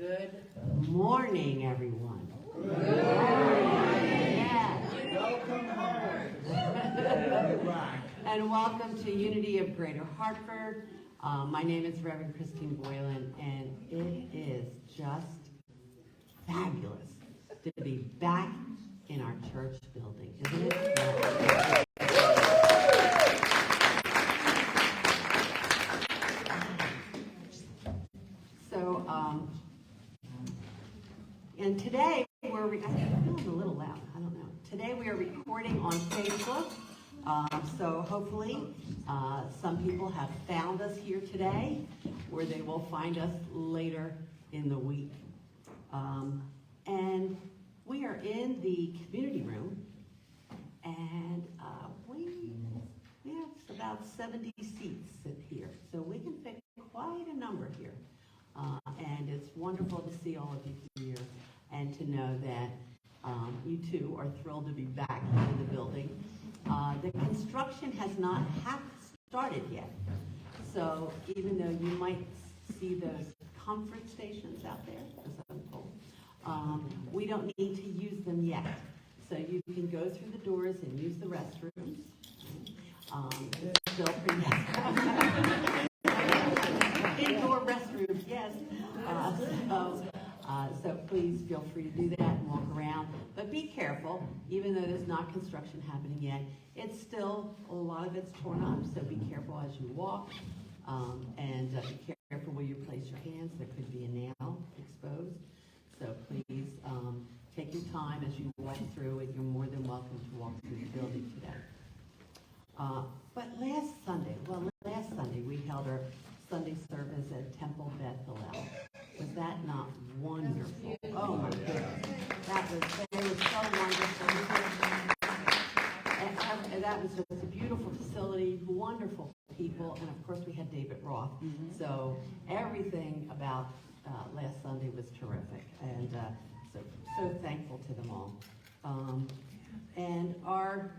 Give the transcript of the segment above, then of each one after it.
Good morning, everyone. Good morning. Yeah. Welcome home. And welcome to Unity of Greater Hartford. My name is Reverend Christine Boylan, and it is just fabulous to be back in our church building, isn't it? So, and today I'm feeling a little loud. I don't know. Today we are recording on Facebook. So hopefully some people have found us here today, or they will find us later in the week. And we are in the community room, and we have about 70 seats here, so we can fit quite a number here. And it's wonderful to see all of you here and to know that you too are thrilled to be back in the building. The construction has not half started yet, so even though you might see those comfort stations out there, as I'm told, we don't need to use them yet. So you can go through the doors and use the restrooms. It's still pretty indoor restrooms, yes. So please feel free to do that and walk around. But be careful, even though there's not construction happening yet, it's still, a lot of it's torn up, so be careful as you walk. And be careful where you place your hands. There could be a nail exposed. So please take your time as you walk through it. You're more than welcome to walk through the building today. But last Sunday we held our Sunday service at Temple Beth Hillel. Was that not wonderful? Oh my goodness. They were so wonderful. And that was just a beautiful facility, wonderful people, and of course we had David Roth. So everything about last Sunday was terrific, and so thankful to them all. And our,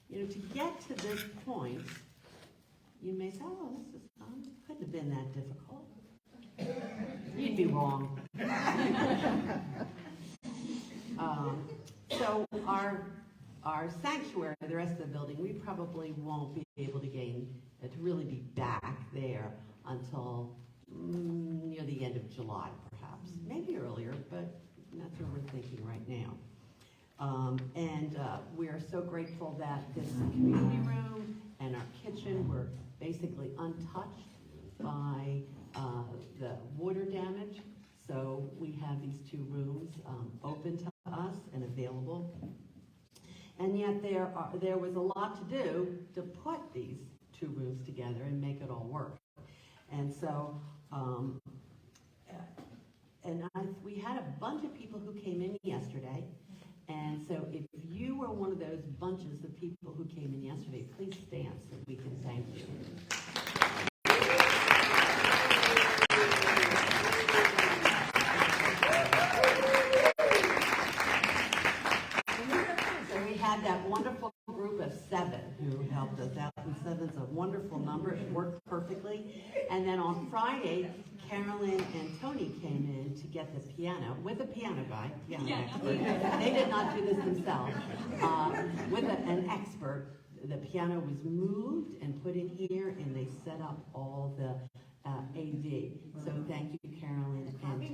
to get to this point, you may say, oh, this couldn't have been that difficult. You'd be wrong. So our sanctuary, the rest of the building, we probably won't be able to to really be back there until near the end of July, perhaps. Maybe earlier, but that's what we're thinking right now. And we are so grateful that this community room and our kitchen were basically untouched by the water damage. So we have these two rooms open to us and available. And yet there was a lot to do to put these two rooms together and make it all work. And so, we had a bunch of people who came in yesterday. And so if you were one of those bunches of people who came in yesterday, please stand so we can thank you. So we had that wonderful group of 7 who helped us out. And 7's a wonderful number. It worked perfectly. And then on Friday, Carolyn and Tony came in to get the piano with a piano guy. Expert. They did not do this themselves. With an expert, the piano was moved and put in here, and they set up all the AV. So thank you, Carolyn and Tony.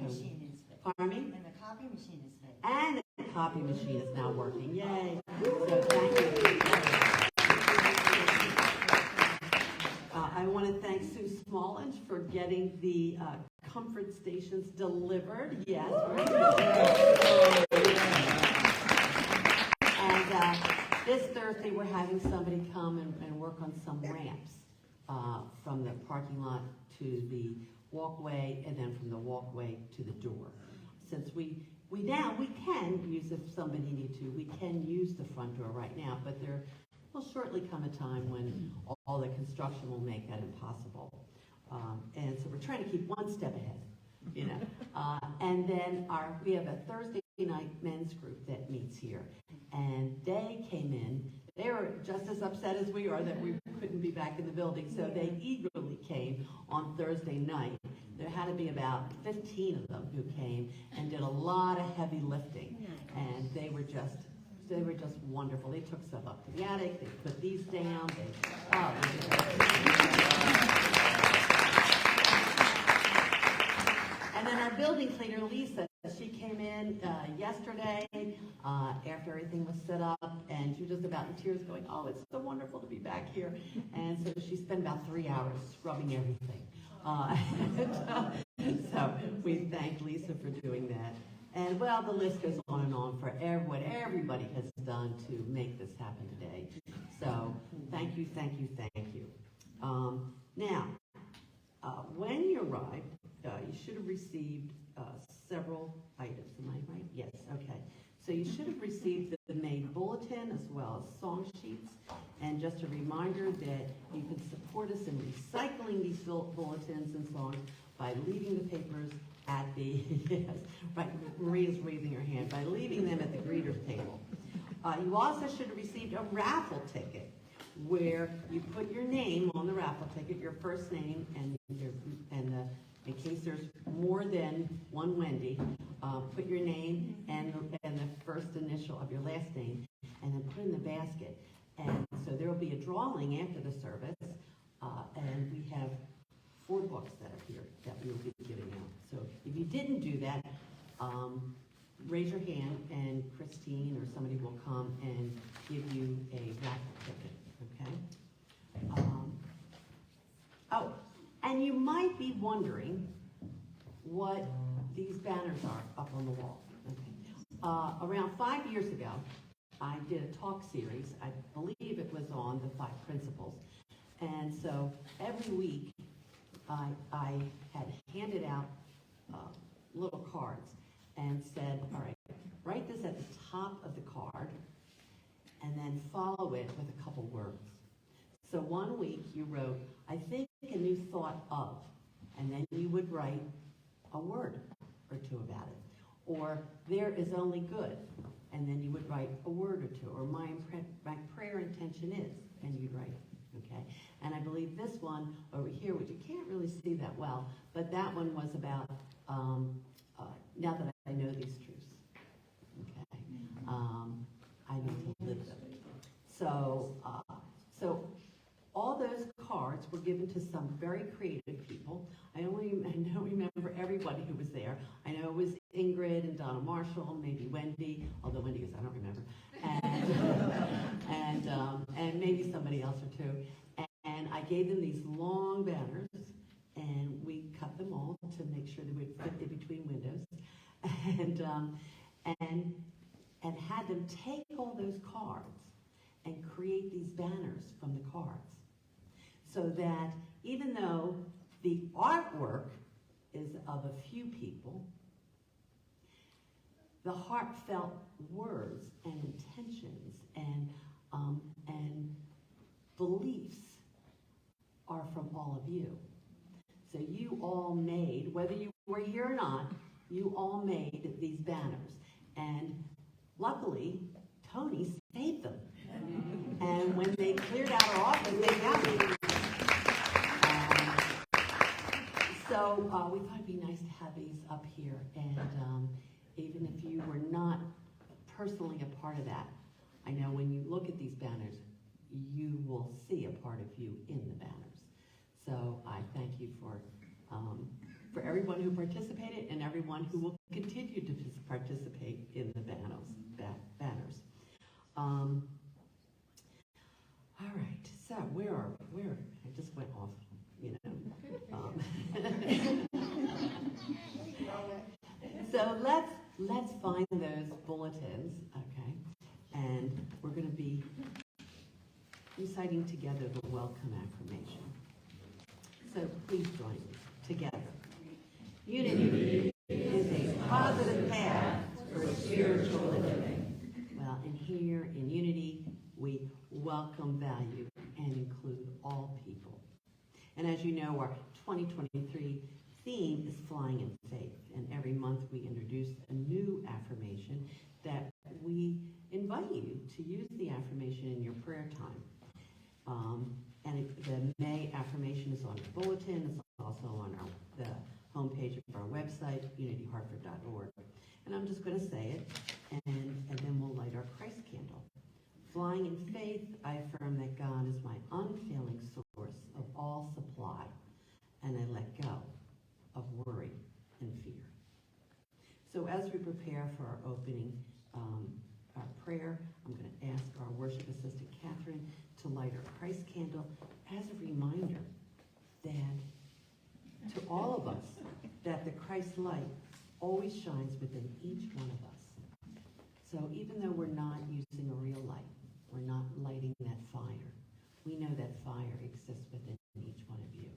Pardon me? And the copy machine is fixed. And the copy machine is now working. Yay! So thank you. I want to thank Sue Smallage for getting the comfort stations delivered. Yes. And this Thursday we're having somebody come and work on some ramps from the parking lot to the walkway, and then from the walkway to the door. Since we can use, if somebody needs to, we can use the front door right now, but there will shortly come a time when all the construction will make that impossible. And so we're trying to keep one step ahead, And then we have a Thursday night men's group that meets here. And they came in. They were just as upset as we are that we couldn't be back in the building, so they eagerly came on Thursday night. There had to be about 15 of them who came and did a lot of heavy lifting, and they were just wonderful. They took stuff up to the attic. They put these down. And then our building cleaner, Lisa, she came in yesterday after everything was set up, and she was just about in tears going, oh, it's so wonderful to be back here. And so she spent about 3 hours scrubbing everything. So we thank Lisa for doing that. And well, the list goes on and on for what everybody has done to make this happen today. So thank you, thank you, thank you. Now, when you arrived, you should have received several items. Am I right? Yes, okay. So you should have received the main bulletin as well as song sheets. And just a reminder that you can support us in recycling these bulletins and songs by leaving the papers at the, yes, right, Maria's raising her hand, by leaving them at the greeter's table. You also should have received a raffle ticket where you put your name on the raffle ticket, your first name, and in case there's more than one Wendy, put your name and the first initial of your last name, and then put it in the basket. And so there will be a drawing after the service, and we have 4 books that are here that we will be giving out. So if you didn't do that, raise your hand, and Christine or somebody will come and give you a raffle ticket, okay? Oh, and you might be wondering what these banners are up on the wall. Okay. Around 5 years ago, I did a talk series. I believe it was on the 5 principles. And so every week, I had handed out little cards and said, all right, write this at the top of the card and then follow it with a couple words. So one week you wrote, I think a new thought of, and then you would write a word or 2 about it. Or there is only good, and then you would write a word or 2. Or my prayer intention is, and you'd write, okay? And I believe this one over here, which you can't really see that well, but that one was about, now that I know these truths, okay? I need to live them. So all those cards were given to some very creative people. I don't remember everybody who was there. I know it was Ingrid and Donna Marshall, maybe Wendy, although Wendy is, I don't remember, and maybe somebody else or 2. And I gave them these long banners, and we cut them all to make sure they would fit in between windows, and had them take all those cards and create these banners from the cards. So that even though the artwork is of a few people, the heartfelt words and intentions and beliefs are from all of you. So you all made, whether you were here or not, you all made these banners. And luckily, Tony saved them. And when they cleared out our office, they found them. So we thought it'd be nice to have these up here. And even if you were not personally a part of that, I know when you look at these banners, you will see a part of you in the banners. So I thank you for everyone who participated and everyone who will continue to participate in the banners. All right, so where are we? I just went off, you know. So let's find those bulletins, okay? And we're going to be reciting together the welcome affirmation. So please join me together. Unity is a positive path for spiritual living. Well, and here in Unity, we welcome, value, and include all people. And as you know, our 2023 theme is Flying in Faith. And every month we introduce a new affirmation that we invite you to use the affirmation in your prayer time. The May affirmation is on the bulletin. It's also on the homepage of our website, unityhartford.org. And I'm just going to say it, and then we'll light our Christ candle. Flying in faith, I affirm that God is my unfailing source of all supply, and I let go of worry and fear. So as we prepare for our opening our prayer, I'm going to ask our worship assistant, Catherine, to light our Christ candle as a reminder that to all of us, that the Christ light always shines within each one of us. So even though we're not using a real light, we're not lighting that fire, we know that fire exists within each one of you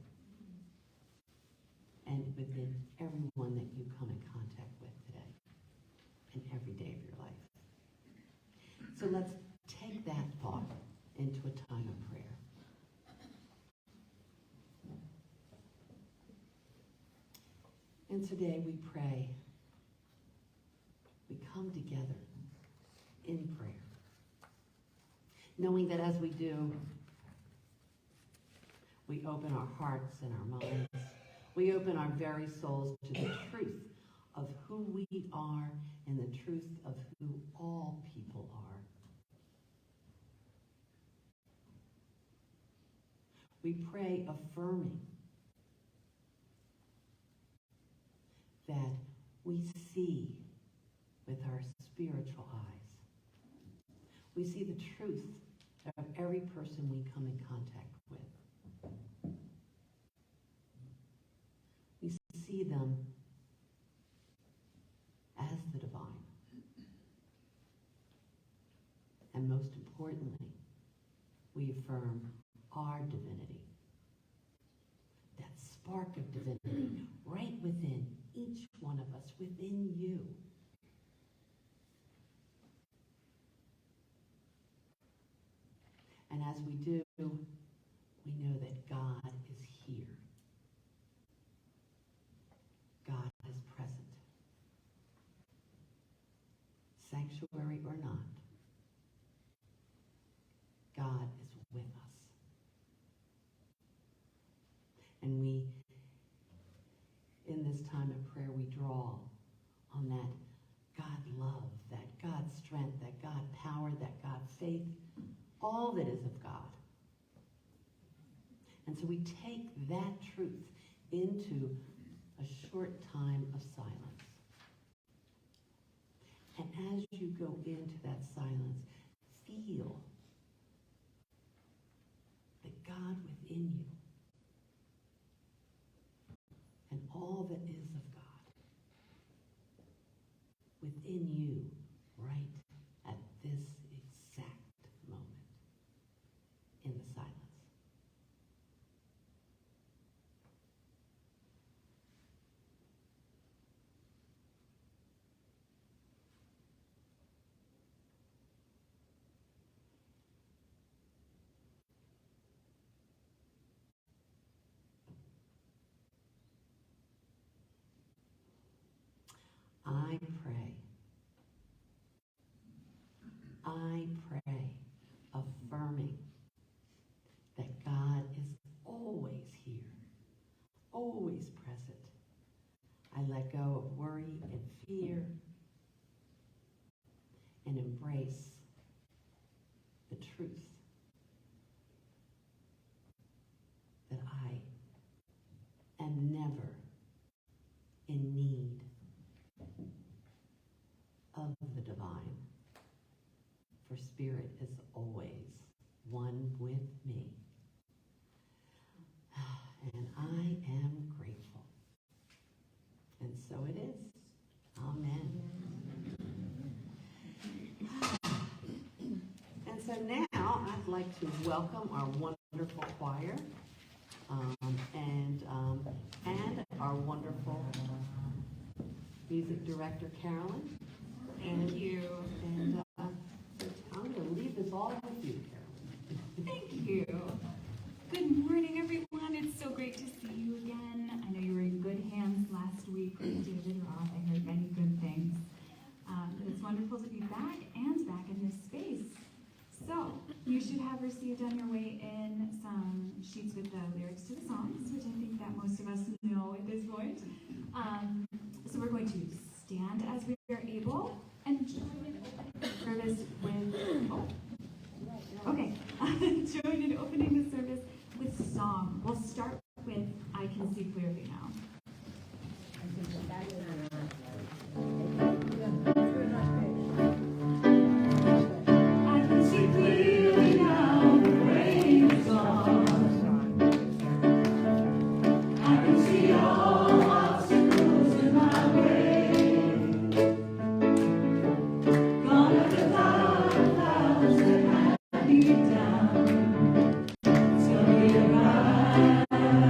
and within everyone that you come in contact with today and every day of your life. So let's take that thought into a time of prayer. And today we pray, we come together in prayer, knowing that as we do, we open our hearts and our minds, we open our very souls to the truth of who we are and the truth of who all people are. We pray affirming that we see with our spiritual eyes. We see the truth of every person we come in contact with. We see them as the divine. And most importantly, we affirm our divinity. That spark of divinity right within each one of us, within you. And as we do, we know that God is here. God is present. Sanctuary or not, God is with us. And we, in this time of prayer, we draw on that God love, that God strength, that God power, that God faith, all that is of God. And so we take that truth into a short time of silence. And as you go into that silence, feel that God within you and all that is of God within you right at this exact moment in the silence. I pray, affirming that God is always here, always present. I let go of worry and fear and embrace the truth that I am never in need of the divine, for Spirit is always one with me. And I am grateful. And so it is. Amen. And so now I'd like to welcome our wonderful choir and our wonderful music director, Carolyn. Thank you. And I'm going to leave this all with you, Carolyn. Thank you. Good morning, everyone. It's so great to see you again. I know you were in good hands last week with David Roth. I heard many good things. But it's wonderful to be back in this space. So, You should have received on your way in some sheets with the lyrics to the songs, which I think that most of us know at this point. So we're going to stand as we are able and join in opening the service join in opening the service with song. We'll start with I Can See Clearly Now. I can see clearly now, the rain is gone. I can see all obstacles in my way. Gone are the clouds that had me down. It's gonna be alright.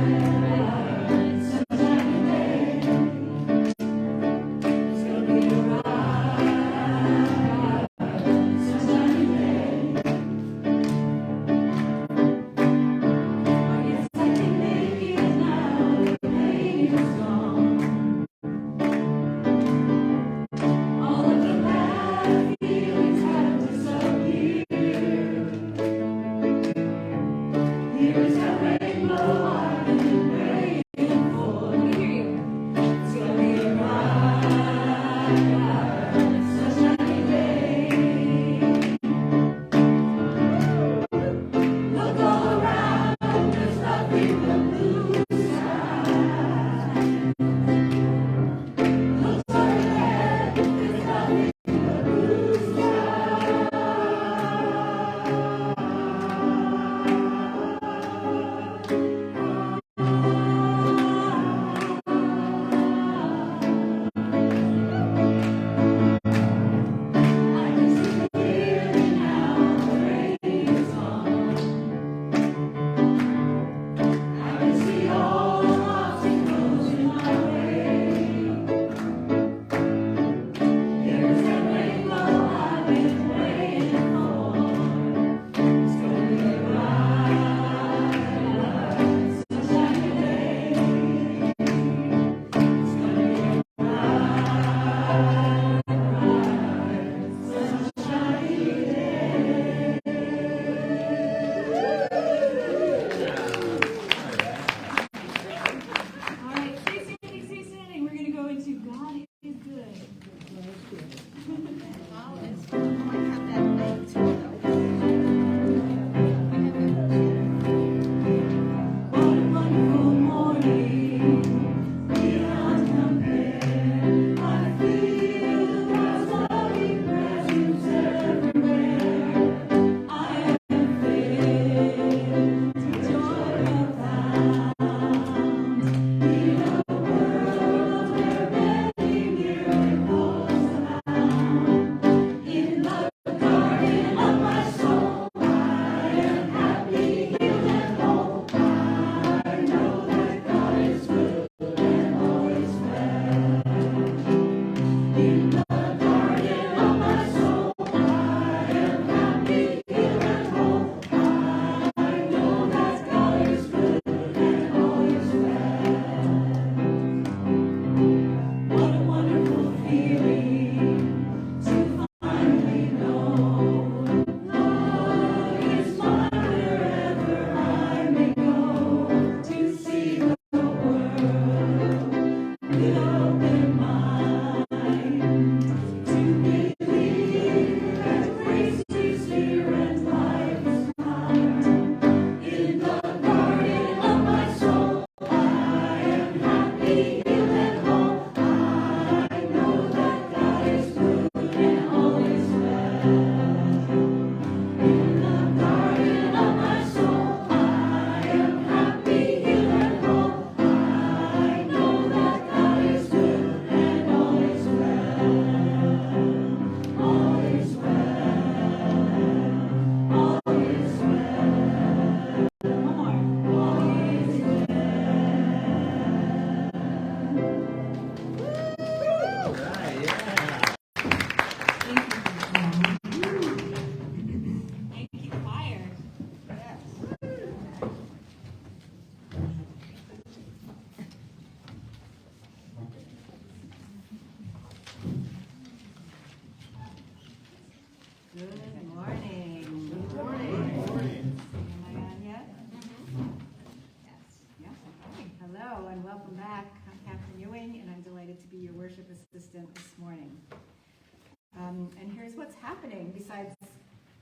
besides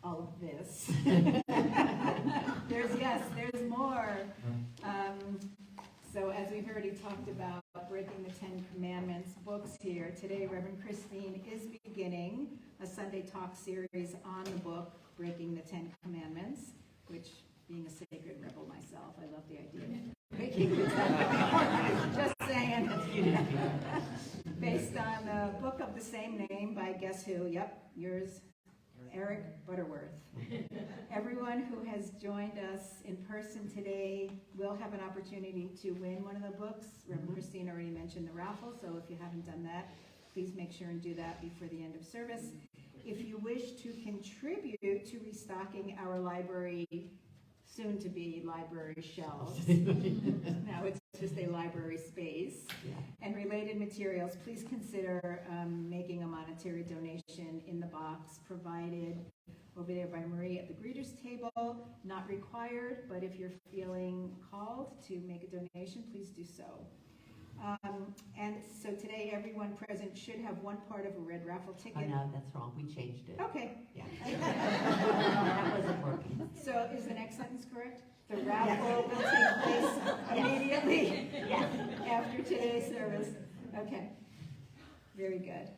all of this, there's more. So as we've already talked about breaking the 10 Commandments books here, today Reverend Christine is beginning a Sunday talk series on the book Breaking the 10 Commandments, which, being a sacred rebel myself, I love the idea of breaking the 10 Commandments. Just saying. Based on the book of the same name by guess who? Yep, yours, Eric Butterworth. Everyone who has joined us in person today will have an opportunity to win one of the books. Reverend Christine already mentioned the raffle, so if you haven't done that, please make sure and do that before the end of service. If you wish to contribute to restocking our library, soon-to-be library shelves, now it's just a library space, and related materials, please consider making a monetary donation in the box provided over there by Marie at the greeters table. Not required, but if you're feeling called to make a donation, please do so. And so today, everyone present should have one part of a red raffle ticket. Oh, no, that's wrong. We changed it. Okay. Yeah. That wasn't working. So is the next sentence correct? The raffle will take place immediately after today's service. Okay. Very good.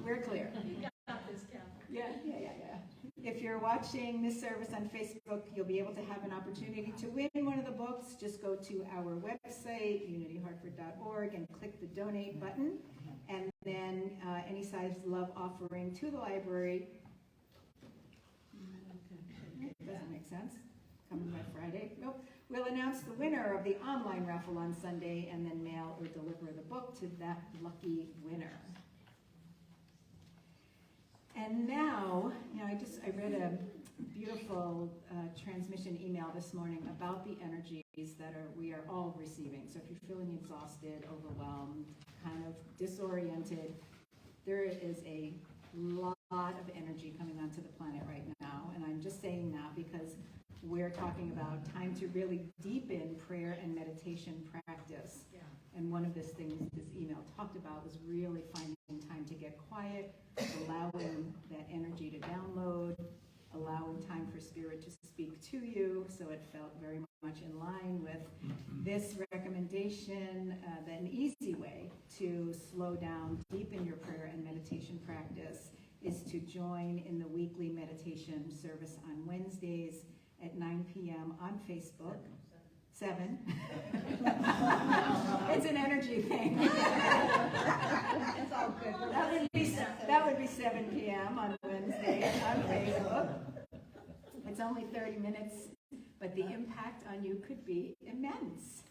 We're clear. You got this, Cal. Yeah. If you're watching this service on Facebook, you'll be able to have an opportunity to win one of the books. Just go to our website, unityhartford.org, and click the donate button. And then any size love offering to the library. Doesn't make sense. Coming by Friday. Nope. We'll announce the winner of the online raffle on Sunday and then mail or deliver the book to that lucky winner. And now, I read a beautiful transmission email this morning about the energies that we are all receiving. So if you're feeling exhausted, overwhelmed, kind of disoriented, there is a lot of energy coming onto the planet right now. And I'm just saying that because we're talking about time to really deepen prayer and meditation practice. Yeah. And one of these things this email talked about was really finding time to get quiet, allowing that energy to download, allowing time for Spirit to speak to you. So it felt very much in line with this recommendation, that an easy way to slow down, deepen your prayer and meditation practice is to join in the weekly meditation service on Wednesdays at 9 p.m. on Facebook. 7. It's an energy thing. It's all good. That would be 7 p.m. on Wednesday on Facebook. It's only 30 minutes, but the impact on you could be immense.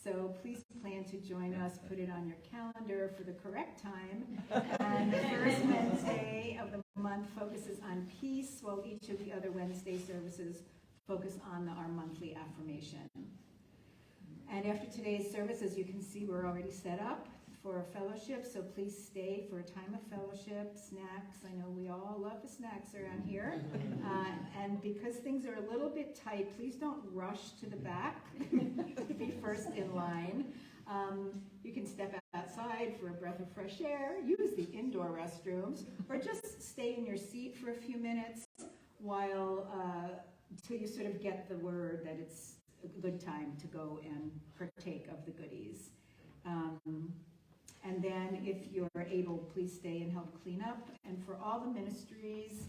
So please plan to join us. Put it on your calendar for the correct time. And the first Wednesday of the month focuses on peace, while each of the other Wednesday services focus on our monthly affirmation. And after today's service, as you can see, we're already set up for a fellowship, so please stay for a time of fellowship, snacks. I know we all love the snacks around here. And because things are a little bit tight, please don't rush to the back. Be first in line. You can step outside for a breath of fresh air, use the indoor restrooms, or just stay in your seat for a few minutes while until you sort of get the word that it's a good time to go and partake of the goodies. And then if you're able, please stay and help clean up. And for all the ministries,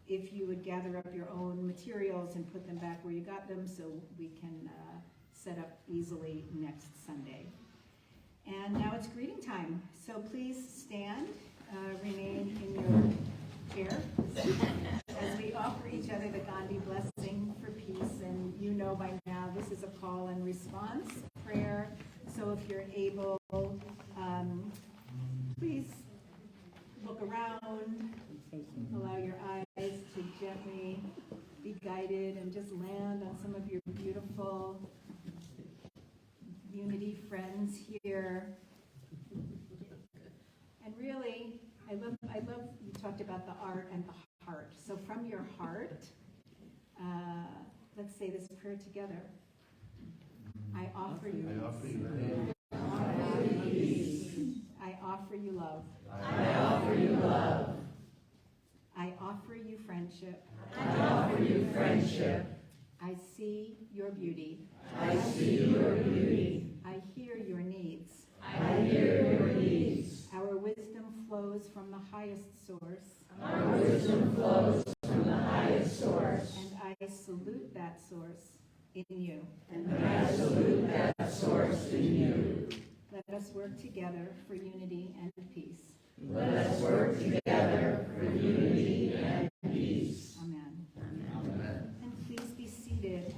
if you would gather up your own materials and put them back where you got them so we can set up easily next Sunday. And now it's greeting time. So please stand, remain in your chair as we offer each other the Gandhi blessing for peace. And you know by now this is a call and response prayer. So if you're able, please look around, allow your eyes to gently be guided and just land on some of your beautiful Unity friends here. And really, I love you talked about the art and the heart. So from your heart, let's say this prayer together. I offer you peace. I offer you love. I offer you love. I offer you friendship. I offer you friendship. I see your beauty. I see your beauty. I hear your needs. I hear your needs. Our wisdom flows from the highest source, Our wisdom flows from the highest source. and I salute that source in you. And I salute that source in you. Let us work together for unity and peace. Let us work together for unity and peace. Amen. Amen. And please be seated.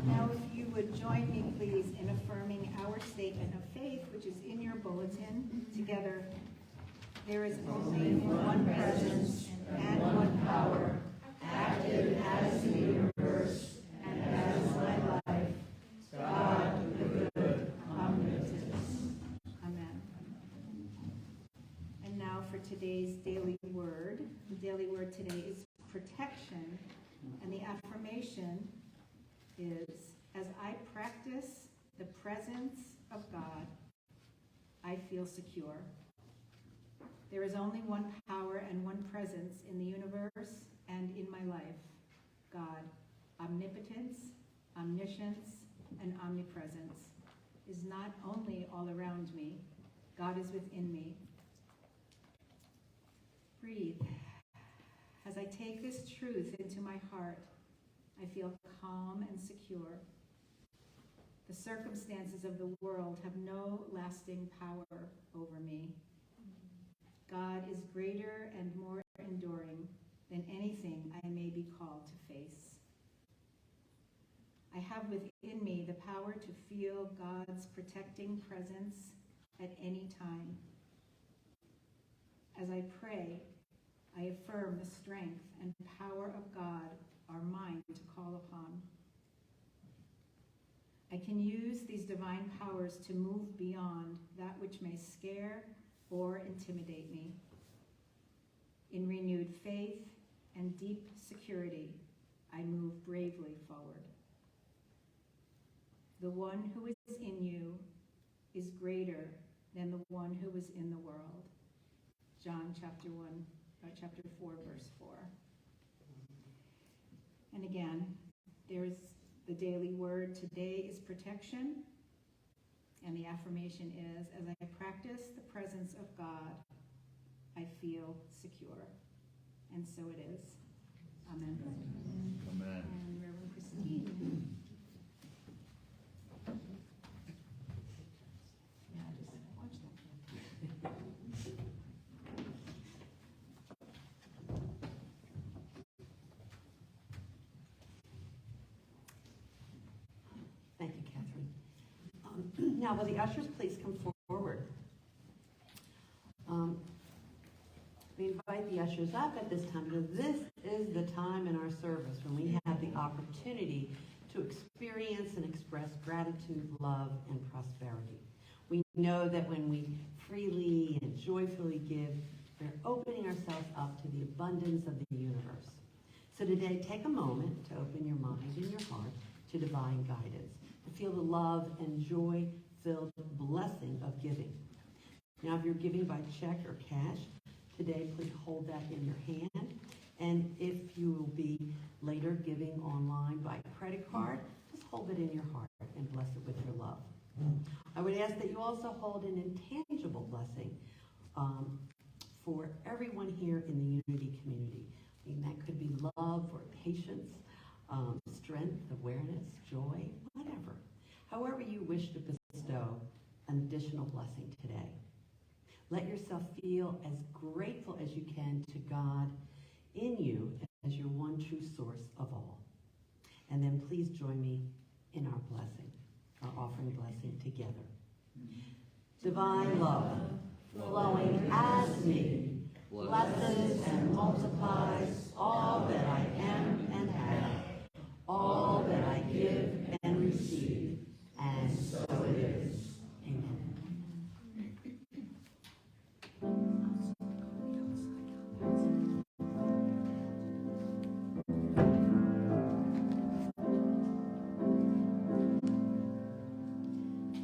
Now, if you would join me, please, in affirming our statement of faith, which is in your bulletin. Together, there is only one presence and one power, active as the universe and as my life. God, the good, omnipotence. Amen. And now for today's daily word. The daily word today is protection, and the affirmation is, as I practice the presence of God, I feel secure. There is only one power and one presence in the universe and in my life, God. Omnipotence, omniscience, and omnipresence is not only all around me, God is within me. Breathe. As I take this truth into my heart, I feel calm and secure. The circumstances of the world have no lasting power over me. God is greater and more enduring than anything I may be called to face. I have within me the power to feel God's protecting presence at any time. As I pray, I affirm the strength and power of God are mine to call upon. I can use these divine powers to move beyond that which may scare or intimidate me. In renewed faith and deep security, I move bravely forward. The one who is in you is greater than the one who is in the world. John chapter 4, verse 4. And again, there's the daily word today is protection. And the affirmation is, as I practice the presence of God, I feel secure. And so it is. Amen. Amen. And Reverend Christine. Yeah, just watch that. Thank you, Catherine. Now, will the ushers please come forward? We invite the ushers up at this time because this is the time in our service when we have the opportunity to experience and express gratitude, love, and prosperity. We know that when we freely and joyfully give, we're opening ourselves up to the abundance of the universe. So today, take a moment to open your mind and your heart to divine guidance, to feel the love and joy-filled blessing of giving. Now, if you're giving by check or cash, today please hold that in your hand. And if you will be later giving online by credit card, just hold it in your heart and bless it with your love. I would ask that you also hold an intangible blessing for everyone here in the Unity community. I mean, that could be love or patience, strength, awareness, joy, whatever. However you wish to bestow an additional blessing today. Let yourself feel as grateful as you can to God in you as your one true source of all. And then please join me in our blessing, our offering blessing together. Divine love, flowing as me, blesses and multiplies all that I am and have, all that I give and receive, and so it is. Amen.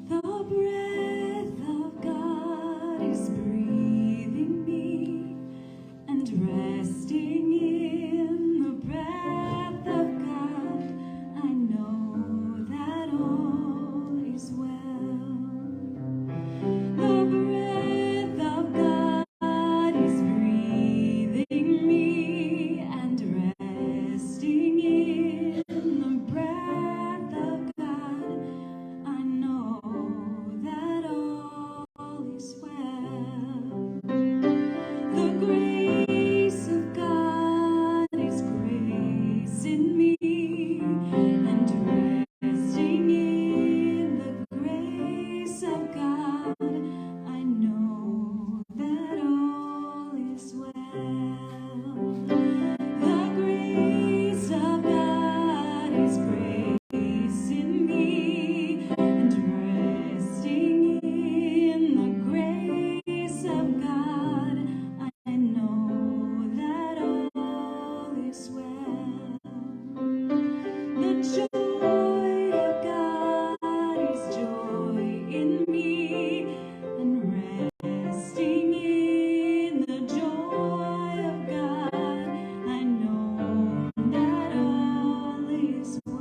The breath of God resting in the breath of God, I know that all is well. The breath of God is breathing me, and resting in the breath of God, I know that all is well. The grace of God is grace in me, and resting in the grace of God, I know that all is well. The grace of God is grace in me, and resting in the grace of God, I know that all is well. The joy of God is joy in me, and resting in the joy of God, I know that all is well.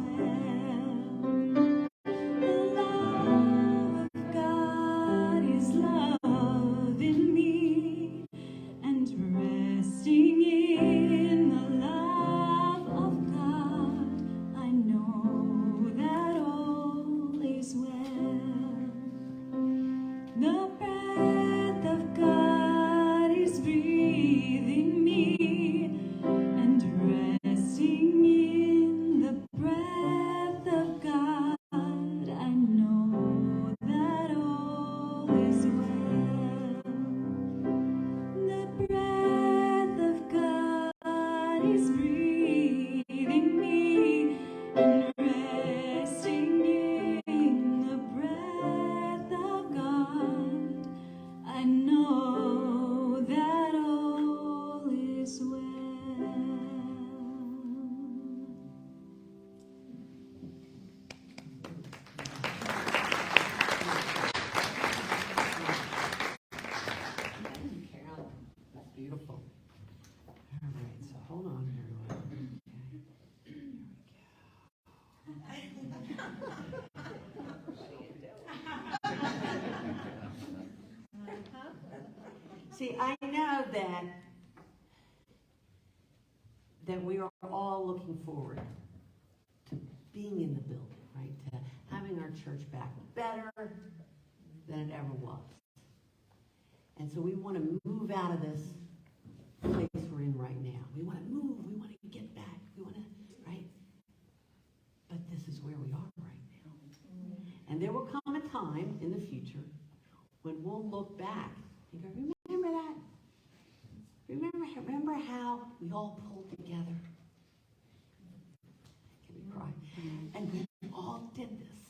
The love of God is love in me, and resting in the love of God, I know that all is well. The breath of God is breathing me, and resting in the breath of God, I know that all is well. The breath of God is breathing me, and resting in the breath of God, I know that all is well. Carol, that's beautiful. All right, so hold on, everyone. Okay. See, I know that we are all looking forward to being in the building, right? To having our church back better than it ever was. And so we want to move out of this place we're in right now. We want to move. We want to get back. We want to, right? But this is where we are right now. And there will come a time in the future when we'll look back and go, remember that? Remember how we all pulled together? Can we cry? And we all did this.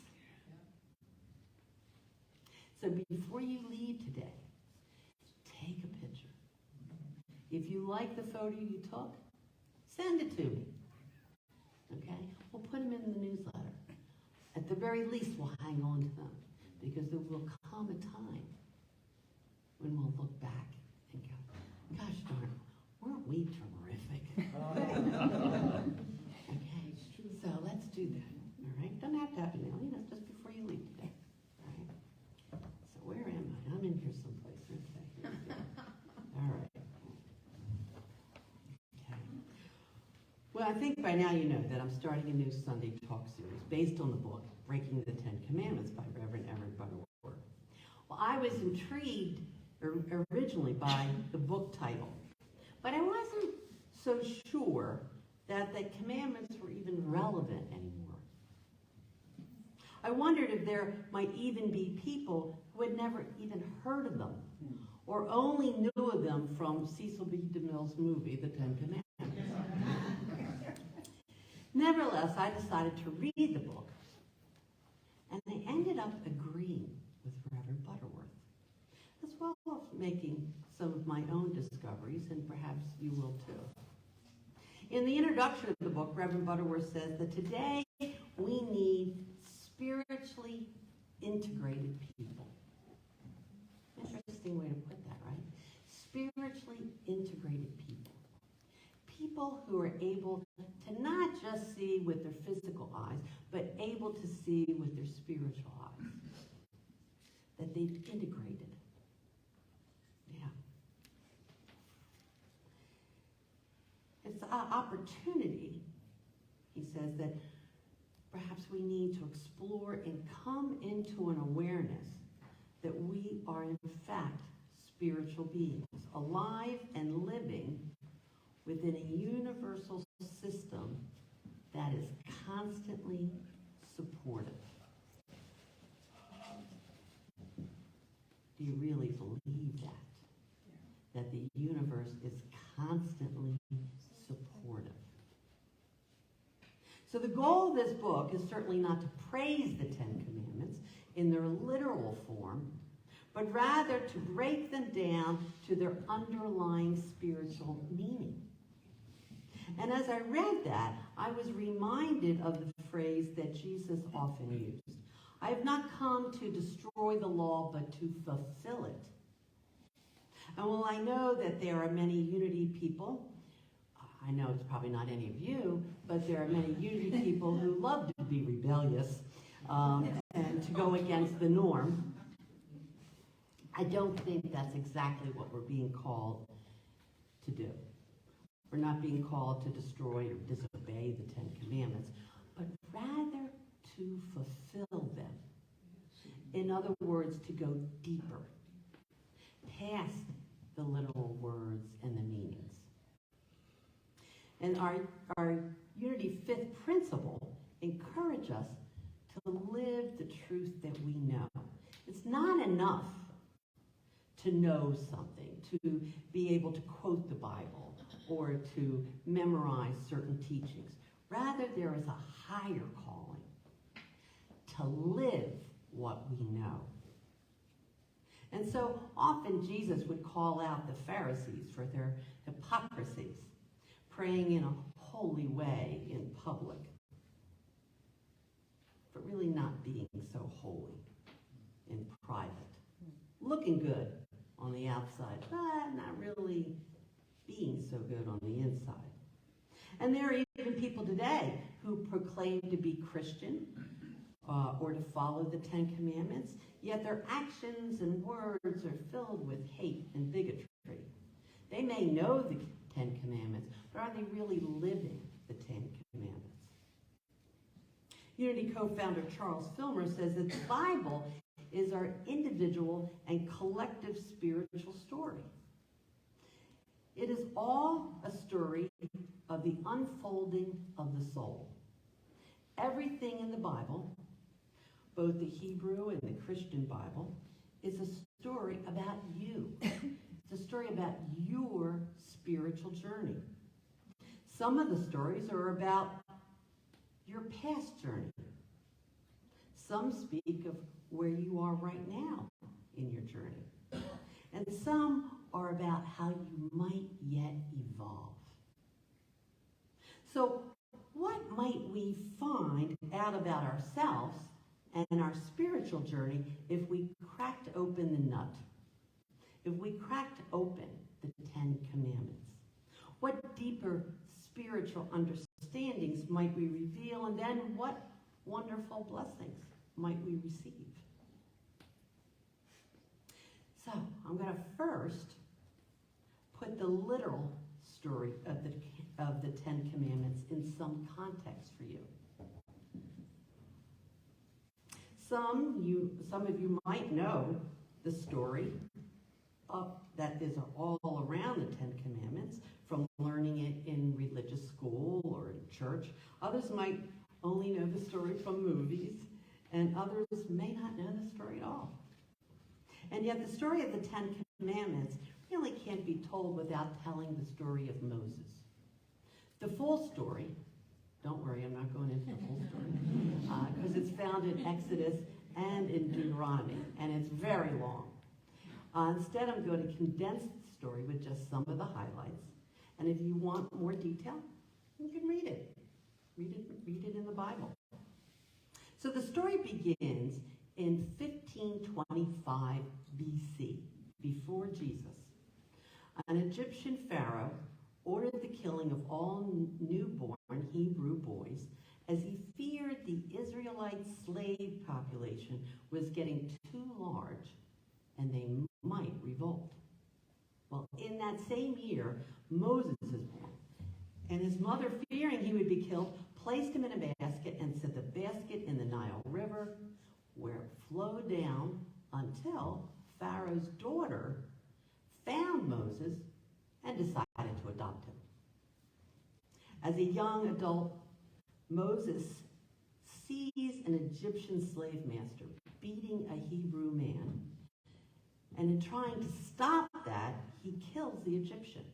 So before you leave today, take a picture. If you like the photo you took, send it to me. Okay? We'll put them in the newsletter. At the very least, we'll hang on to them, because there will come a time when we'll look back and go, gosh darn, weren't we terrific? Okay, so let's do that. All right? Doesn't have to happen now, just before you leave today. All right? So where am I? I'm in here someplace. Okay. Here we go. All right. Okay. Well, I think by now you know that I'm starting a new Sunday talk series based on the book Breaking the Ten Commandments by Reverend Everett Butterworth. Well, I was intrigued originally by the book title, but I wasn't so sure that the commandments were even relevant anymore. I wondered if there might even be people who had never even heard of them, or only knew of them from Cecil B. DeMille's movie, The Ten Commandments. Nevertheless, I decided to read the book, and I ended up agreeing with Reverend Butterworth, as well as making some of my own discoveries, and perhaps you will too. In the introduction of the book, Reverend Butterworth says that today we need spiritually integrated people. Interesting way to put that, right? Spiritually integrated people. people who are able to not just see with their physical eyes, but able to see with their spiritual eyes. That they've integrated. Yeah. It's an opportunity, he says, that perhaps we need to explore and come into an awareness that we are in fact spiritual beings, alive and living within a universal system that is constantly supportive. Do you really believe that? That the universe is constantly supportive. So the goal of this book is certainly not to praise the Ten Commandments in their literal form, but rather to break them down to their underlying spiritual meaning. And as I read that, I was reminded of the phrase that Jesus often used. I have not come to destroy the law, but to fulfill it. And while I know that there are many unity people, I know it's probably not any of you, but there are many unity people who love to be rebellious and to go against the norm. I don't think that's exactly what we're being called to do. We're not being called to destroy or disobey the Ten Commandments, but rather to fulfill them. In other words, to go deeper, past the literal words and the meanings. And our Unity fifth principle encourages us to live the truth that we know. It's not enough to know something, to be able to quote the Bible, or to memorize certain teachings. Rather, there is a higher calling to live what we know. And so often Jesus would call out the Pharisees for their hypocrisies, praying in a holy way in public, but really not being so holy in private. Looking good on the outside, but not really being so good on the inside. And there are even people today who proclaim to be Christian or to follow the Ten Commandments, yet their actions and words are filled with hate and bigotry. They may know the Ten Commandments, but are they really living the Ten Commandments? Unity co-founder Charles Filmer says that the Bible is our individual and collective spiritual story. It is all a story of the unfolding of the soul. Everything in the Bible, both the Hebrew and the Christian Bible, is a story about you. It's a story about your spiritual journey. Some of the stories are about your past journey. Some speak of where you are right now in your journey. And some are about how you might yet evolve. So what might we find out about ourselves and our spiritual journey if we cracked open the nut? If we cracked open the Ten Commandments? What deeper spiritual understandings might we reveal, and then what wonderful blessings might we receive? So I'm going to first put the literal story of the Ten Commandments in some context for you. Some of you might know the story that is all around the Ten Commandments, from learning it in religious school or in church. Others might only know the story from movies, and others may not know the story at all. And yet the story of the Ten Commandments really can't be told without telling the story of Moses. The full story, don't worry, I'm not going into the full story, because it's found in Exodus and in Deuteronomy, and it's very long. Instead, I'm going to condense the story with just some of the highlights. And if you want more detail, you can read it. Read it in the Bible. So the story begins in 1525 BC, before Jesus. An Egyptian pharaoh ordered the killing of all newborn Hebrew boys, as he feared the Israelite slave population was getting too large and they might revolt. Well, in that same year, Moses is born, and his mother, fearing he would be killed, placed him in a basket and set the basket in the Nile River, where it flowed down until Pharaoh's daughter found Moses and decided to adopt him. As a young adult, Moses sees an Egyptian slave master beating a Hebrew man, and in trying to stop that, he kills the Egyptian.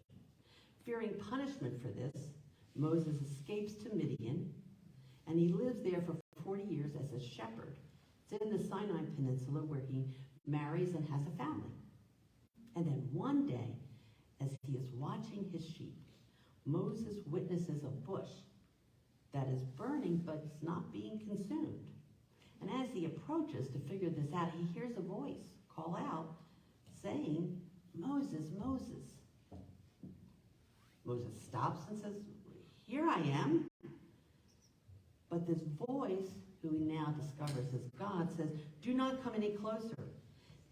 Fearing punishment for this, Moses escapes to Midian, and he lives there for 40 years as a shepherd. It's in the Sinai Peninsula where he marries and has a family. And then one day, as he is watching his sheep, Moses witnesses a bush that is burning but it's not being consumed. And as he approaches to figure this out, he hears a voice call out saying, "Moses, Moses." Moses stops and says, "Here I am." But this voice, who he now discovers as God, says, "Do not come any closer.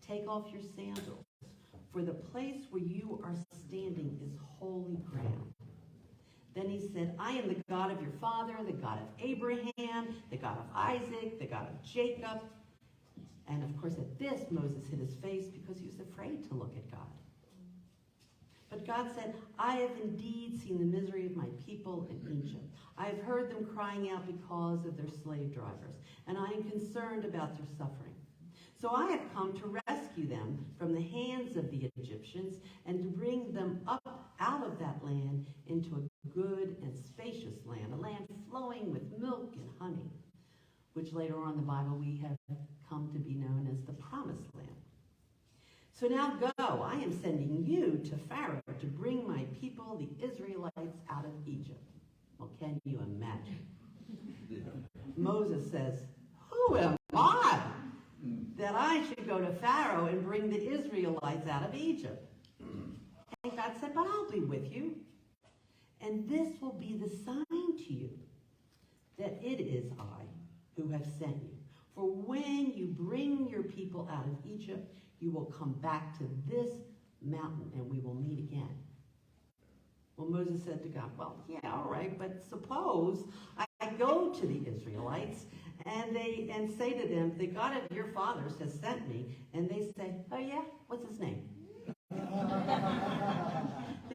Take off your sandals, for the place where you are standing is holy ground." Then he said, "I am the God of your father, the God of Abraham, the God of Isaac, the God of Jacob." And of course, at this, Moses hid his face because he was afraid to look at God. But God said, "I have indeed seen the misery of my people in Egypt. I have heard them crying out because of their slave drivers, and I am concerned about their suffering. So I have come to rescue them from the hands of the Egyptians and to bring them up out of that land into a good and spacious land, a land flowing with milk and honey," which later on in the Bible we have come to be known as the Promised Land. "So now go, I am sending you to Pharaoh to bring my people, the Israelites, out of Egypt." Well, can you imagine? Moses says, "Who am I that I should go to Pharaoh and bring the Israelites out of Egypt?" And God said, "But I'll be with you. And this will be the sign to you that it is I who have sent you. For when you bring your people out of Egypt, you will come back to this mountain and we will meet again." Well, Moses said to God, "Well, yeah, all right, but suppose I go to the Israelites and say to them, 'The God of your fathers has sent me,' and they say, 'Oh yeah, what's his name?'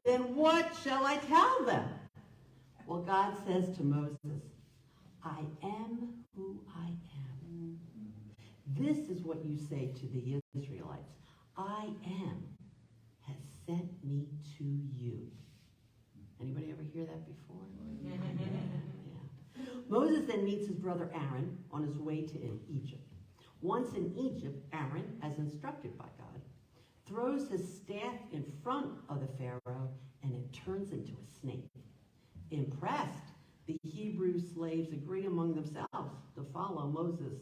Then what shall I tell them?" Well, God says to Moses, "I am who I am. This is what you say to the Israelites. 'I am has sent me to you.'" Anybody ever hear that before? Yeah. Moses then meets his brother Aaron on his way to Egypt. Once in Egypt, Aaron, as instructed by God, throws his staff in front of the Pharaoh and it turns into a snake. Impressed, the Hebrew slaves agree among themselves to follow Moses,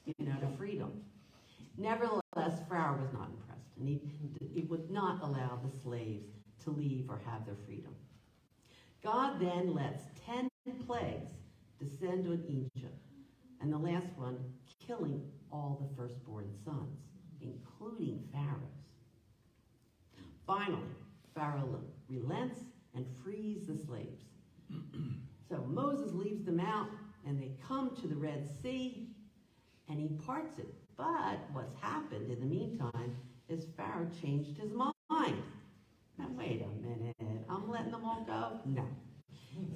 to freedom. Nevertheless, Pharaoh was not impressed, and he would not allow the slaves to leave or have their freedom. God then lets 10 plagues descend on Egypt, and the last one killing all the firstborn sons, including Pharaoh's. Finally, Pharaoh relents and frees the slaves. So Moses leaves them out, and they come to the Red Sea, and he parts it. But what's happened in the meantime is Pharaoh changed his mind. Now, wait a minute, I'm letting them all go? No.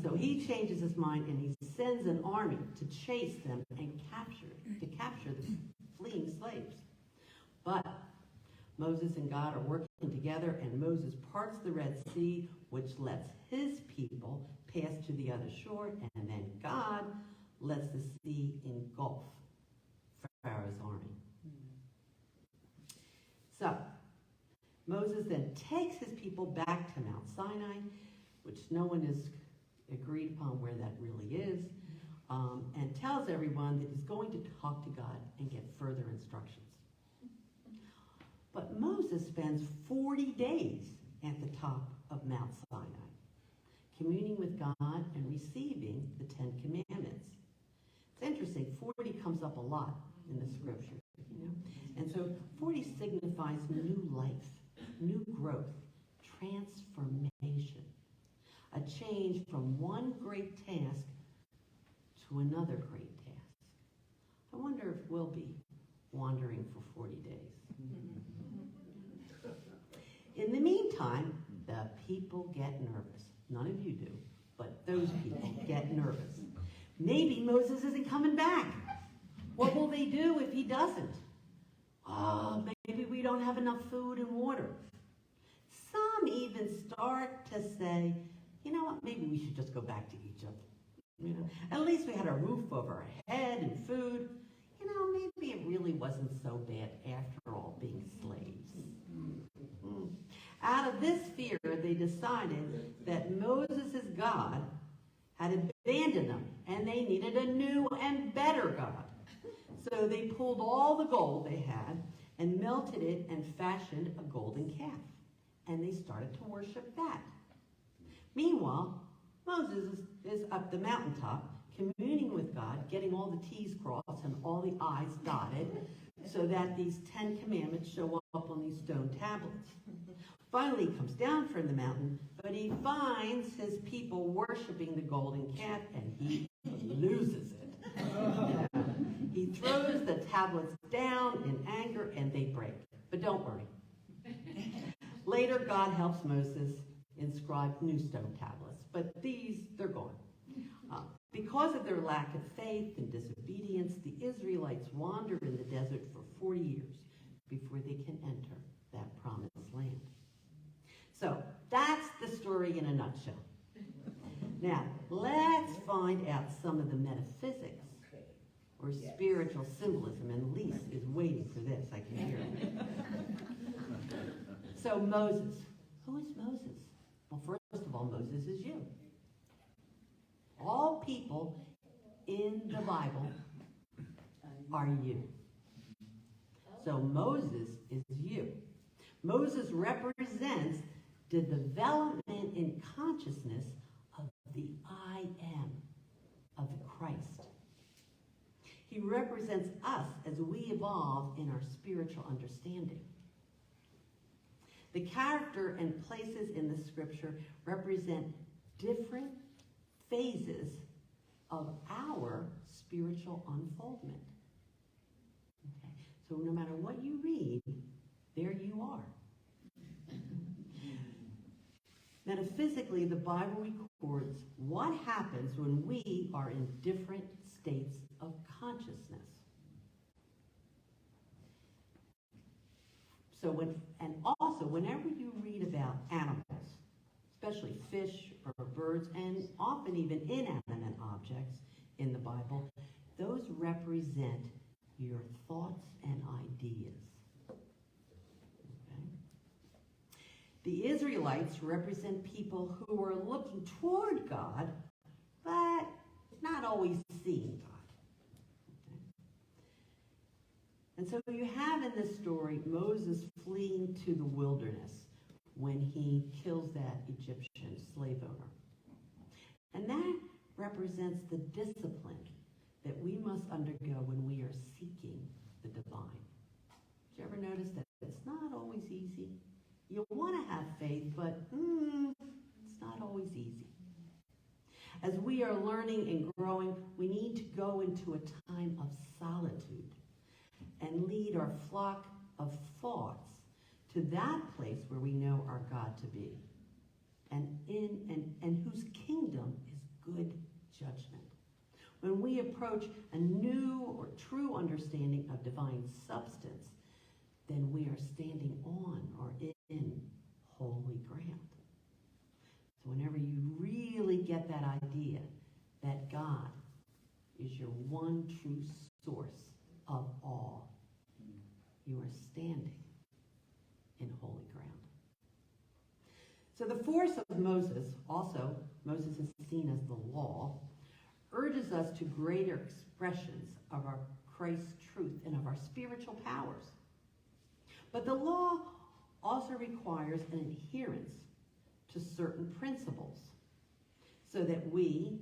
So he changes his mind, and he sends an army to chase them and capture the fleeing slaves. But Moses and God are working together, and Moses parts the Red Sea, which lets his people pass to the other shore, and then God lets the sea engulf Pharaoh's army. So Moses then takes his people back to Mount Sinai, which no one has agreed upon where that really is, and tells everyone that he's going to talk to God and get further instructions. But Moses spends 40 days at the top of Mount Sinai. communing with God and receiving the Ten Commandments. It's interesting, 40 comes up a lot in the scripture, you know? And so 40 signifies new life, new growth, transformation, a change from one great task to another great task. I wonder if we'll be wandering for 40 days. In the meantime, the people get nervous. None of you do, but those people get nervous. Maybe Moses isn't coming back. What will they do if he doesn't? Oh, maybe we don't have enough food and water. Some even start to say, you know what, maybe we should just go back to Egypt. You know, at least we had a roof over our head and food. You know, maybe it really wasn't so bad after all, being slaves. Out of this fear, they decided that Moses' God had abandoned them, and they needed a new and better God. So they pulled all the gold they had and melted it and fashioned a golden calf. And they started to worship that. Meanwhile, Moses is up the mountaintop, communing with God, getting all the T's crossed and all the I's dotted, so that these 10 commandments show up on these stone tablets. Finally, he comes down from the mountain, but he finds his people worshiping the golden calf, and he loses it. He throws the tablets down in anger, and they break. But don't worry. Later, God helps Moses inscribe new stone tablets, but these, they're gone. Because of their lack of faith and disobedience, the Israelites wander in the desert for 40 years before they can enter that promised land. So that's the story in a nutshell. Now, let's find out some of the metaphysics or spiritual symbolism, and Lise is waiting for this, I can hear it. So Moses. Who is Moses? Well, first of all, Moses is you. All people in the Bible are you. So Moses is you. Moses represents the development in consciousness of the I am of Christ. He represents us as we evolve in our spiritual understanding. The character and places in the scripture represent different phases of our spiritual unfoldment. Okay? So no matter what you read, there you are. Metaphysically, the Bible records what happens when we are in different states of consciousness. So also, whenever you read about animals, especially fish or birds, and often even inanimate objects in the Bible, those represent your thoughts and ideas. Okay? The Israelites represent people who are looking toward God, but not always seeing God. And so you have in this story Moses fleeing to the wilderness when he kills that Egyptian slave owner. And that represents the discipline that we must undergo when we are seeking the divine. Did you ever notice that it's not always easy? You want to have faith, but it's not always easy. As we are learning and growing, we need to go into a time of solitude and lead our flock of thoughts to that place where we know our God to be, and whose kingdom is good judgment. When we approach a new or true understanding of divine substance, then we are standing on or in holy ground. So whenever you really get that idea that God is your one true source of all, you are standing in holy ground. So the force of Moses, also, Moses is seen as the law, urges us to greater expressions of our Christ's truth and of our spiritual powers. But the law also requires an adherence to certain principles. so that we,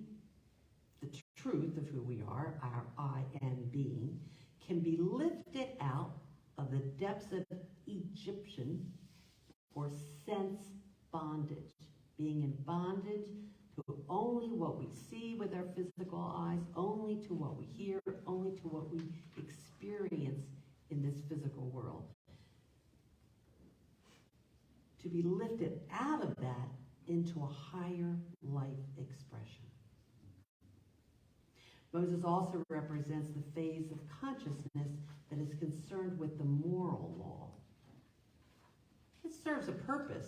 the truth of who we are, our I am being, can be lifted out of the depths of Egyptian or sense bondage, being in bondage to only what we see with our physical eyes, only to what we hear, only to what we experience in this physical world. To be lifted out of that into a higher life expression. Moses also represents the phase of consciousness that is concerned with the moral law. It serves a purpose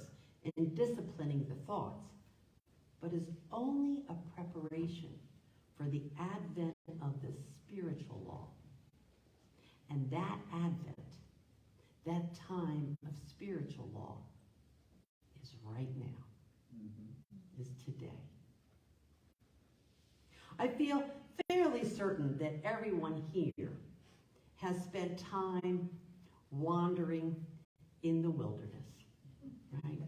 in disciplining the thoughts, but is only a preparation for the advent of the spiritual law. And that advent, that time of spiritual law, is right now, is today. I feel fairly certain that everyone here has spent time wandering in the wilderness, right?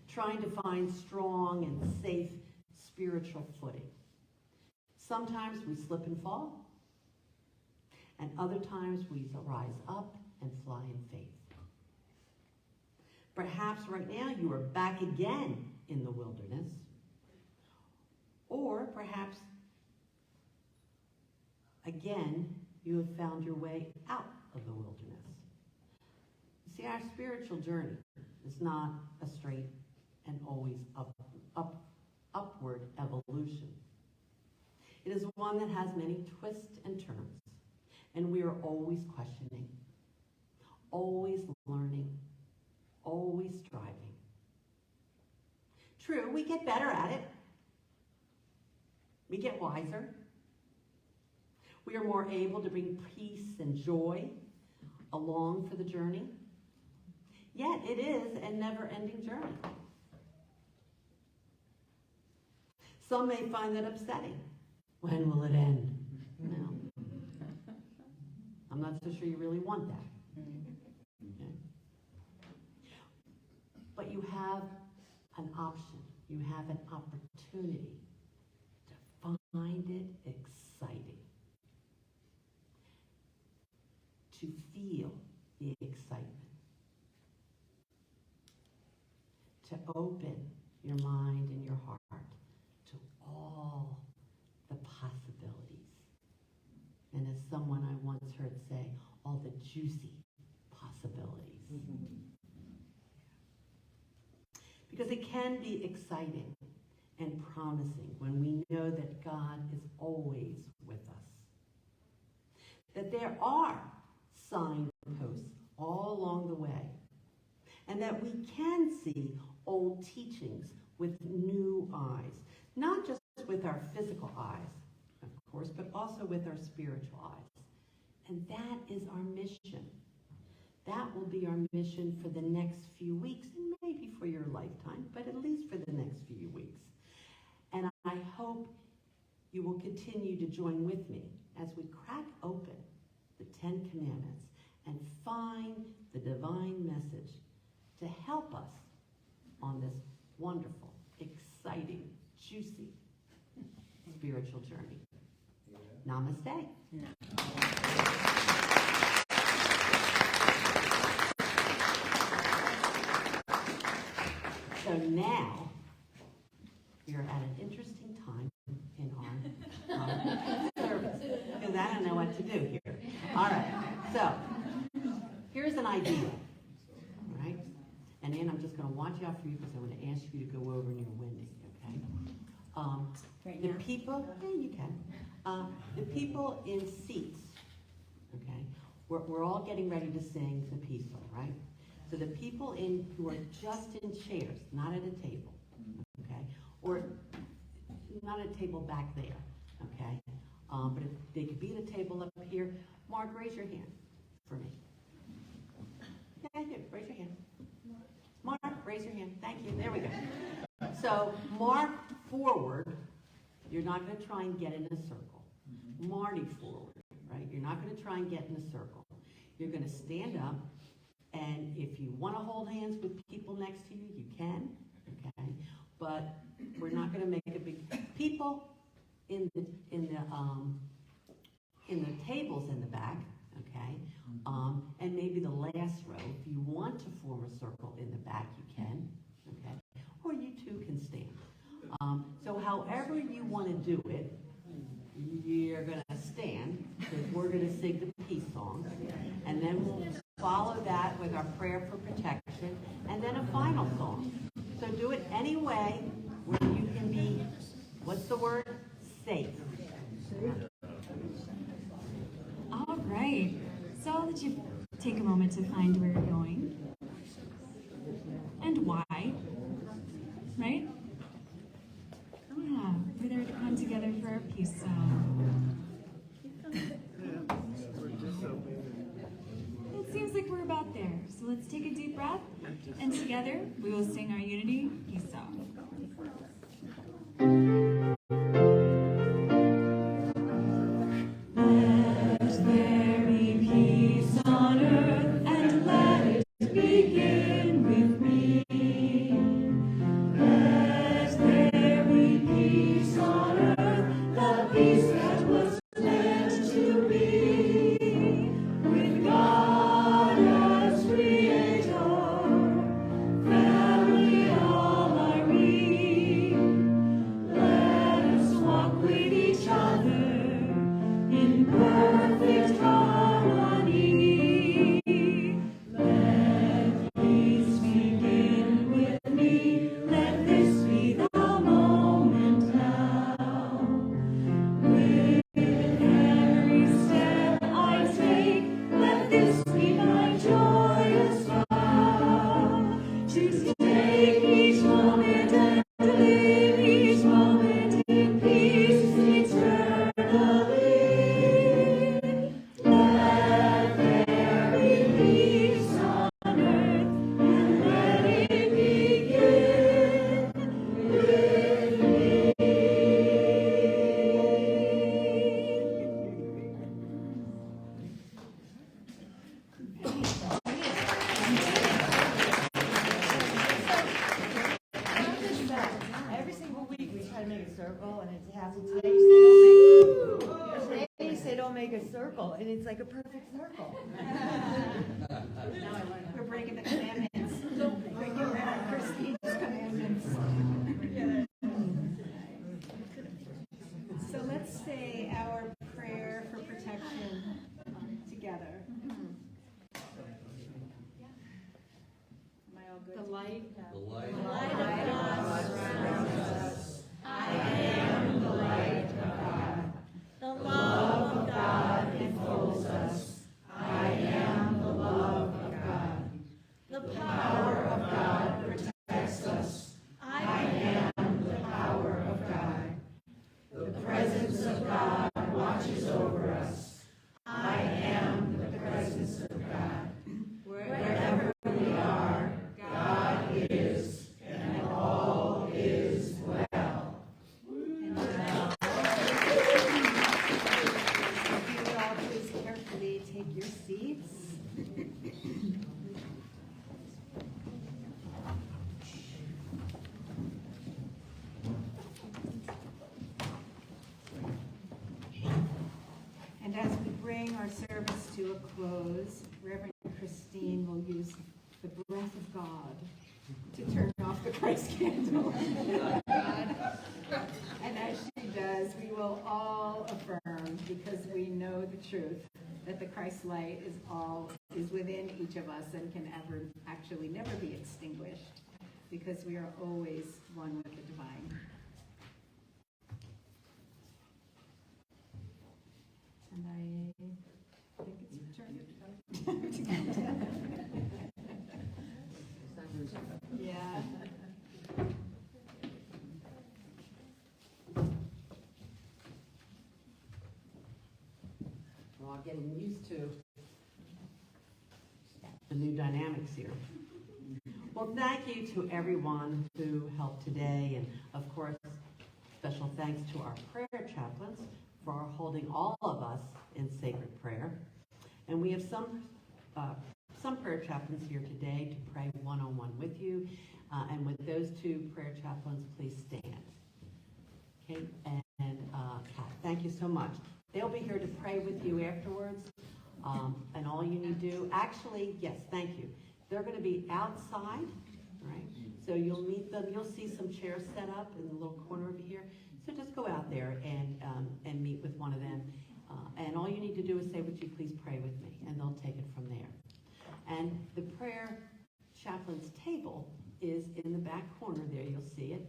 Trying to find strong and safe spiritual footing. Sometimes we slip and fall, and other times we rise up and fly in faith. Perhaps right now you are back again in the wilderness, or perhaps again you have found your way out of the wilderness. You see, our spiritual journey is not a straight and always upward evolution. It is one that has many twists and turns, and we are always questioning, always learning, always striving. True, we get better at it. We get wiser. We are more able to bring peace and joy along for the journey. Yet it is a never-ending journey. Some may find that upsetting. When will it end? No. I'm not so sure you really want that. Okay? But you have an option. You have an opportunity to find it exciting. To feel the excitement. To open your mind and your heart to all the possibilities. And as someone I once heard say, all the juicy possibilities. Because it can be exciting and promising when we know that God is always with us. That there are signposts all along the way. And that we can see old teachings with new eyes. Not just with our physical eyes, of course, but also with our spiritual eyes. And that is our mission. That will be our mission for the next few weeks, and maybe for your lifetime, but at least for the next few weeks. And I hope you will continue to join with me as we crack open the 10 Commandments and find the divine message to help us on this wonderful, exciting, juicy spiritual journey. Namaste. So now, we are at an interesting time in our service, because I don't know what to do here. All right, so here's an idea, all right? And then I'm just going to watch out for you because I'm going to ask you to go over near Wendy, okay? The people, yeah, you can. The people in seats, okay? We're all getting ready to sing the peace song, right? So the people who are just in chairs, not at a table, okay? Or not at a table back there, okay? But if they could be at a table up here, Mark, raise your hand for me. Yeah, raise your hand. Mark, raise your hand. Thank you. There we go. So Mark forward. You're not going to try and get in a circle. Marty forward, right? You're not going to try and get in a circle. You're going to stand up, and if you want to hold hands with people next to you, you can, okay? but we're not gonna make a big, people in the tables in the back, okay? And maybe the last row, if you want to form a circle in the back, you can, okay? Or you too can stand. So however you want to do it, you're going to stand, because we're going to sing the peace song, and then we'll follow that with our prayer for protection, and then a final song. So do it any way where you can be, what's the word? Safe. All right. So I'll let you take a moment to find where you're going and why, right? Yeah, we're there to come together for our peace song. It seems like we're about there, so let's take a deep breath, and together we will sing our unity peace song. Let there be peace on earth, and let it begin with me. Let there be peace on earth, the peace that was meant to be, with God as Creator, family all are we. Let us walk with each other in perfect harmony. Let peace begin with me. Let this be the moment now. With every step I take, let this be my joyous vow. To take each moment and live each moment in peace eternally. Let there be peace on earth, and let it begin with me. Every single week we try to make a circle and it happens. Today you say don't make a circle and it's like a perfect circle. We're breaking the commandments. Breaking Reverend Christine's commandments. So let's say our prayer for protection together. Am I all good? The light. The light. The light of God surrounds us. I am the light of God. The love of God enfolds us. I am the love of God. The power of God protects us. I am the power of God. The presence of God watches over us. I am the presence of God. Wherever we are, God is, and all is well. If you would all please carefully take your seats. And as we bring our service to a close, Reverend Christine will use the breath of God to turn off the Christ candle. And as she does, we will all affirm, because we know the truth, that the Christ light is within each of us and can never be extinguished, because we are always one with the divine. And I think it's your turn. Yeah. We're all getting used to the new dynamics here. Well, thank you to everyone who helped today, and of course, special thanks to our prayer chaplains for holding all of us in sacred prayer. And we have some prayer chaplains here today to pray one-on-one with you. And with those two prayer chaplains, please stand. Okay, and Kat, thank you so much. They'll be here to pray with you afterwards. And all you need to do, actually, yes, thank you. They're going to be outside, right? So you'll meet them. You'll see some chairs set up in the little corner over here. So just go out there and meet with one of them. And all you need to do is say, would you please pray with me? And they'll take it from there. And the prayer chaplain's table is in the back corner there. You'll see it.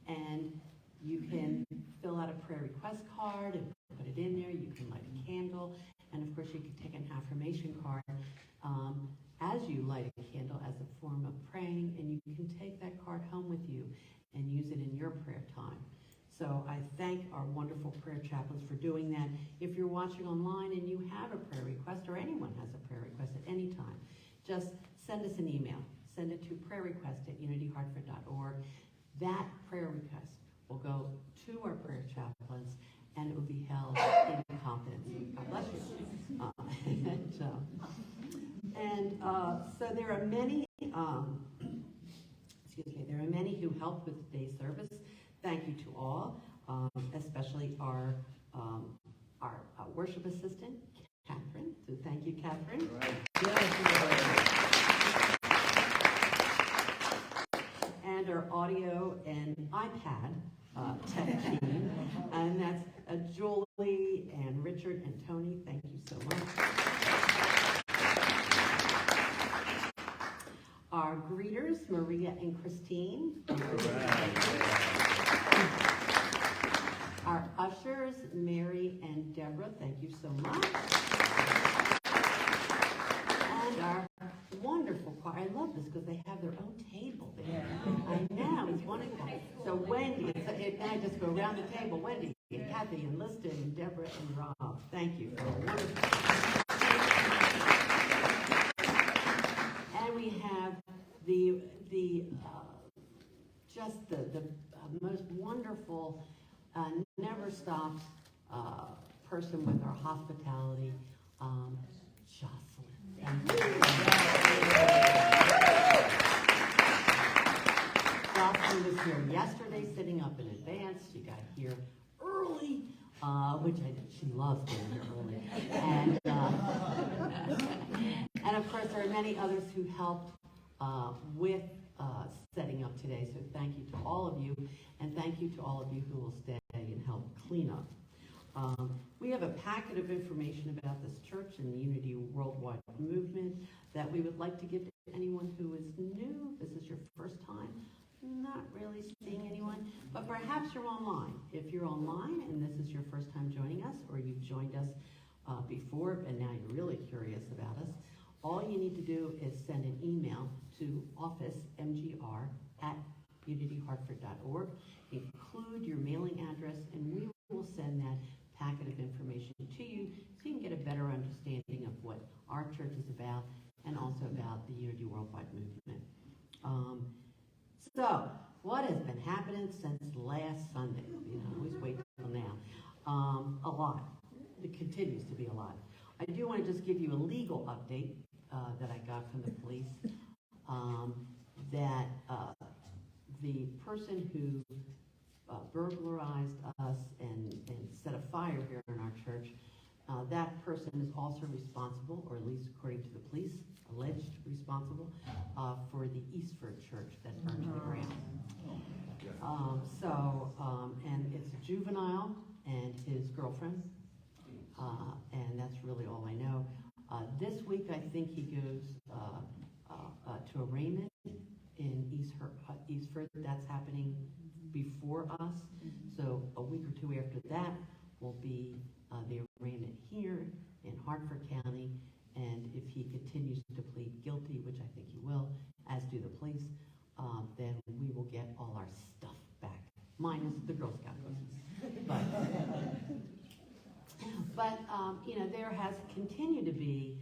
And you can fill out a prayer request card and put it in there. You can light a candle. And of course, you can take an affirmation card as you light a candle as a form of praying. And you can take that card home with you and use it in your prayer time. So I thank our wonderful prayer chaplains for doing that. If you're watching online and you have a prayer request, or anyone has a prayer request at any time, just send us an email. Send it to prayerrequest@unityhartford.org. That prayer request will go to our prayer chaplains, and it will be held in confidence. God bless you. So there are many, there are many who helped with today's service. Thank you to all, especially our worship assistant, Catherine. So thank you, Catherine. And our audio and iPad tech team, and that's Julie and Richard and Tony. Thank you so much. Our greeters, Maria and Christine. Our ushers, Mary and Deborah. Thank you so much. And our wonderful choir. I love this because they have their own table there. I know, it's wonderful. So Wendy, and I just go around the table. Wendy and Kathy and Liston and Deborah and Rob. Thank you for a wonderful. And we have the most wonderful, never stops person with our hospitality, Jocelyn. Jocelyn was here yesterday, sitting up in advance. She got here early, which she loves getting here early. And of course, there are many others who helped with setting up today. So thank you to all of you, and thank you to all of you who will stay and help clean up. We have a packet of information about this church and the Unity Worldwide Movement that we would like to give to anyone who is new. This is your first time, not really seeing anyone, but perhaps you're online. If you're online and this is your first time joining us, or you've joined us before and now you're really curious about us, all you need to do is send an email to officemgr@unityhartford.org. Include your mailing address, and we will send that packet of information to you so you can get a better understanding of what our church is about and also about the Unity Worldwide Movement. So, what has been happening since last Sunday? Always wait till now. A lot. It continues to be a lot. I do want to just give you a legal update that I got from the police. That the person who burglarized us and set a fire here in our church, that person is also responsible, or at least according to the police, alleged responsible, for the Eastford church that burned to the ground. And it's a juvenile and his girlfriend, and that's really all I know. This week, I think he goes to arraignment in Eastford. That's happening before us. So a week or two after that will be the arraignment here in Hartford County. And if he continues to plead guilty, which I think he will, as do the police, then we will get all our stuff back, minus the Girl Scout cookies. But there has continued to be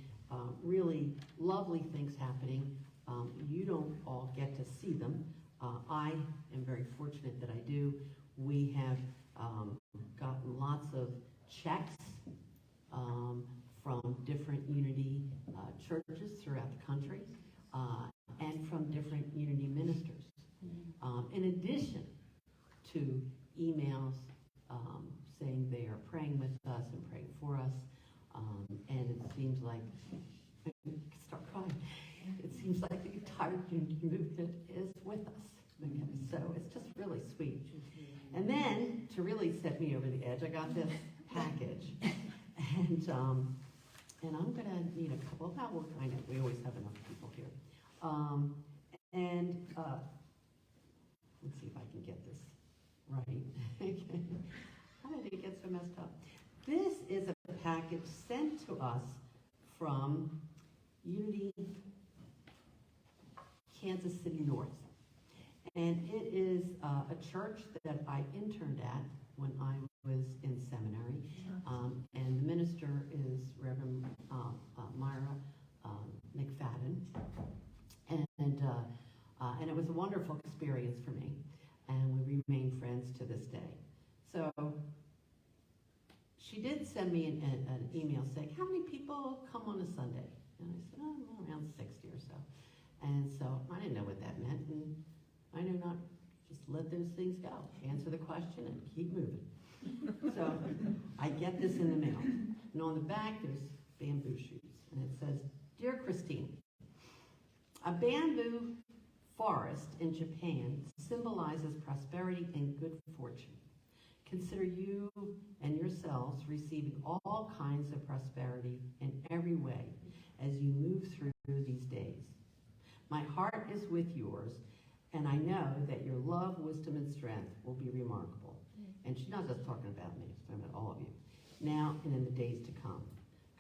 really lovely things happening. You don't all get to see them. I am very fortunate that I do. We have gotten lots of checks from different Unity churches throughout the country and from different Unity ministers. emails saying they are praying with us and praying for us. And it seems like, I start crying, it seems like the entire unity movement is with us. Okay, so it's just really sweet. And then, to really set me over the edge, I got this package. And I'm going to need a couple, we always have enough people here. Let's see if I can get this right. How did it get so messed up? This is a package sent to us from Unity Kansas City North. And it is a church that I interned at when I was in seminary. And the minister is Reverend Myra McFadden. And it was a wonderful experience for me. And we remain friends to this day. So she did send me an email saying, how many people come on a Sunday? And I said, oh, around 60 or so. And so I didn't know what that meant. And I knew not, just let those things go. Answer the question and keep moving. So I get this in the mail. And on the back, there's bamboo shoots. And it says, Dear Christine, a bamboo forest in Japan symbolizes prosperity and good fortune. Consider you and yourselves receiving all kinds of prosperity in every way as you move through these days. My heart is with yours, and I know that your love, wisdom, and strength will be remarkable. And she's not just talking about me, she's talking about all of you, now and in the days to come.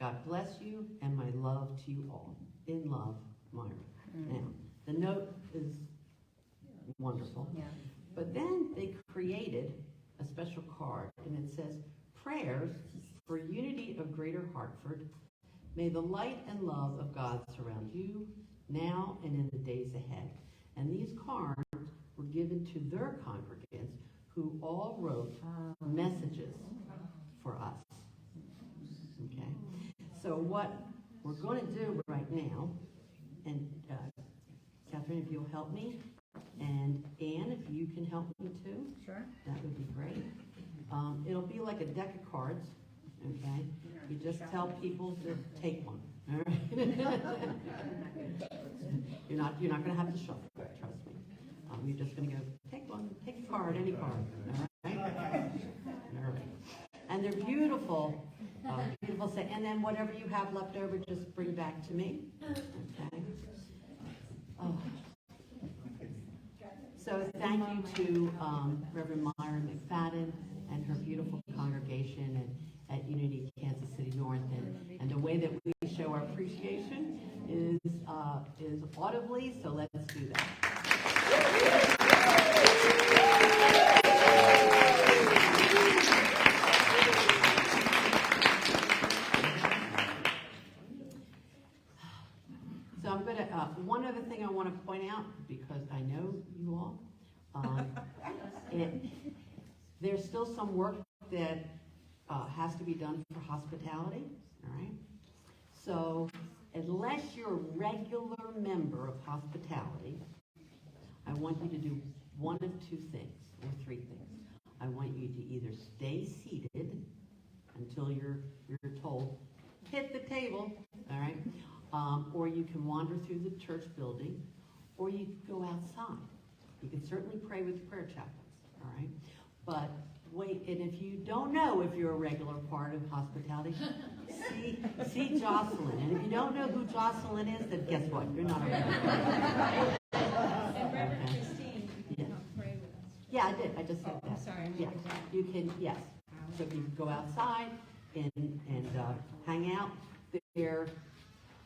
God bless you, and my love to you all. In love, Myra. Now, the note is wonderful. Yeah. But then they created a special card, and it says, Prayers for Unity of Greater Hartford. May the light and love of God surround you now and in the days ahead. And these cards were given to their congregants who all wrote messages for us. Okay? So what we're going to do right now, and Catherine, if you'll help me, and Anne, if you can help me too, Sure. that would be great. It'll be like a deck of cards, okay? You just tell people to take one. All right? You're not going to have to shuffle, trust me. You're just going to go, take one, take a card, any card, all right? All right. And they're beautiful, beautiful. And then whatever you have left over, just bring back to me, okay? Oh. So thank you to Reverend Myra McFadden and her beautiful congregation at Unity Kansas City North. And the way that we show our appreciation is audibly, so let's do that. So I'm going to, one other thing I want to point out, because I know you all, there's still some work that has to be done for hospitality, all right? So unless you're a regular member of hospitality, I want you to do one of two things, or three things. I want you to either stay seated until you're told, hit the table, all right? Or you can wander through the church building, or you can go outside. You can certainly pray with the prayer chaplains, all right? But wait, and if you don't know if you're a regular part of hospitality, see Jocelyn. And if you don't know who Jocelyn is, then guess what? You're not a regular. And Reverend Okay. Christine, you Yeah. cannot pray with us. Yeah, I did. I just said Oh, that. I'm sorry. Yeah, you can, yes. So you can go outside and hang out there.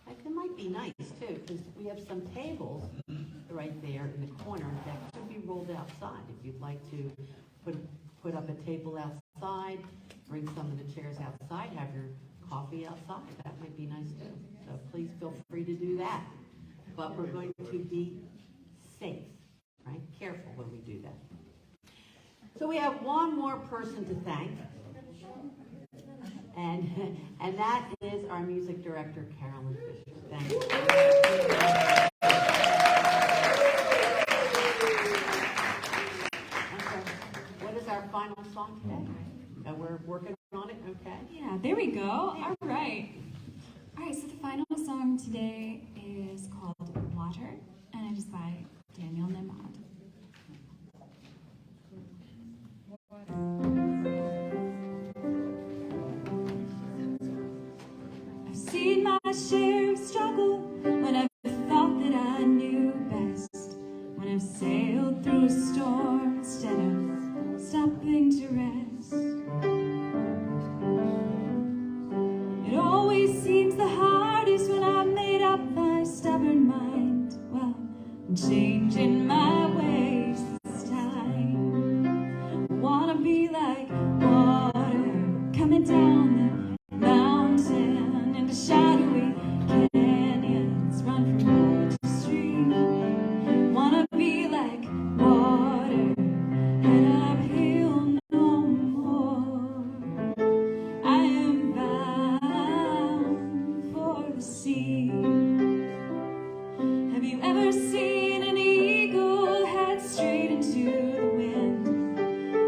It might be nice too, because we have some tables right there in the corner that could be rolled outside. If you'd like to put up a table outside, bring some of the chairs outside, have your coffee outside, that might be nice too. So please feel free to do that. But we're going to be safe, right? Careful when we do that. So we have one more person to thank. And that is our music director, Carolyn Fisher. Thank you. Okay. What is our final final song today? We're working on it, okay? Yeah, there we go. All right. All right, so the final song today is called Water, and it is by Daniel Nemad. I've seen my share of struggle when I've thought that I knew best, when I've sailed through a storm instead of stopping to rest. It always seems the hardest when I've made up my stubborn mind. Well, I'm changing my ways this time. Wanna be like water coming down the mountain into shadowy canyons, run from wood to stream. Wanna be like water, head uphill no more. I am bound for the sea. Have you ever seen an eagle head straight into the wind?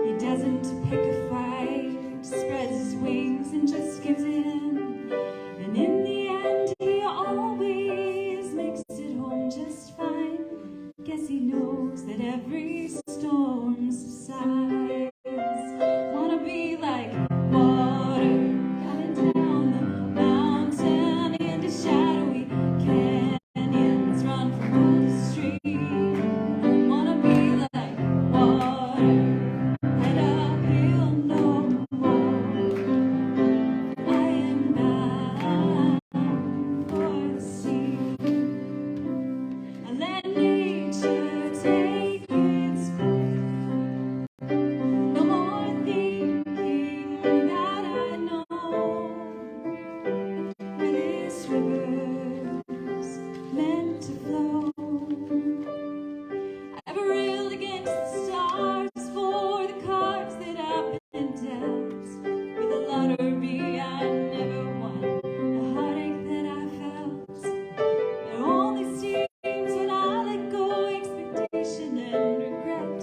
He doesn't pick a fight, spreads his wings and just gives in. And in the end, he always makes it home just fine. Guess he knows that every storm subsides. Wanna be like water coming down the mountain into shadowy canyons, run from pool to stream. Wanna be like water, head uphill no more. I am bound for the sea. I let nature take its course. No more thinking that I know where this river's meant to flow. I've railed against the stars for the cards that I've been dealt. With a lottery I never won, the heartache that I felt. It only stings when I let go expectation and regret.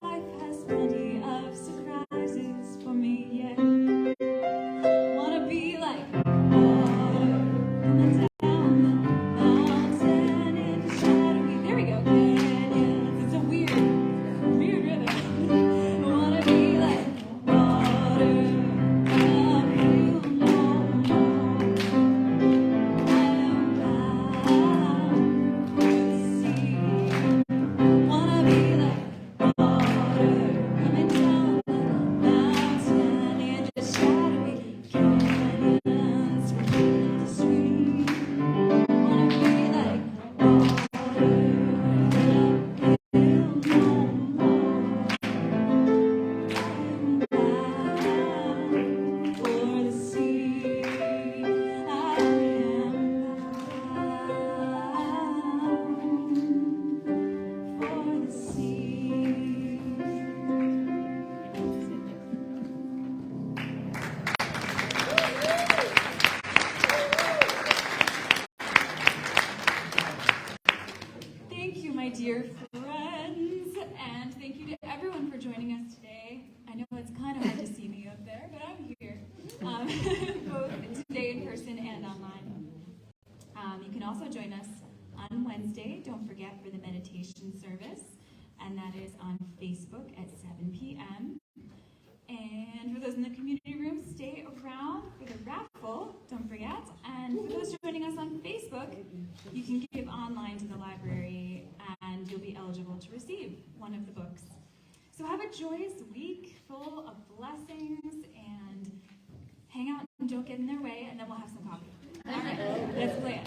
Life has plenty of surprises for me yet. Wanna be like water coming down the mountain into shadowy. There we go. Canyons. It's a weird river. Wanna be like water uphill no more. I am bound for the sea. Wanna be like water coming down the mountain into shadowy canyons, from the stream. Wanna be like water uphill no more. I'm bound for the sea. I am bound for the sea. Thank you, my dear friends, and thank you to everyone for joining us today. I know it's kind of hard to see me up there, but I'm here, both today in person and online. You can also join us on Wednesday, don't forget, for the meditation service, and that is on Facebook at 7 p.m. And for those in the community room, stay around for the raffle, don't forget. And for those joining us on Facebook, you can give online to the library and you'll be eligible to receive one of the books. So have a joyous week full of blessings and hang out and don't get in their way, and then we'll have some coffee. All right, that's the plan.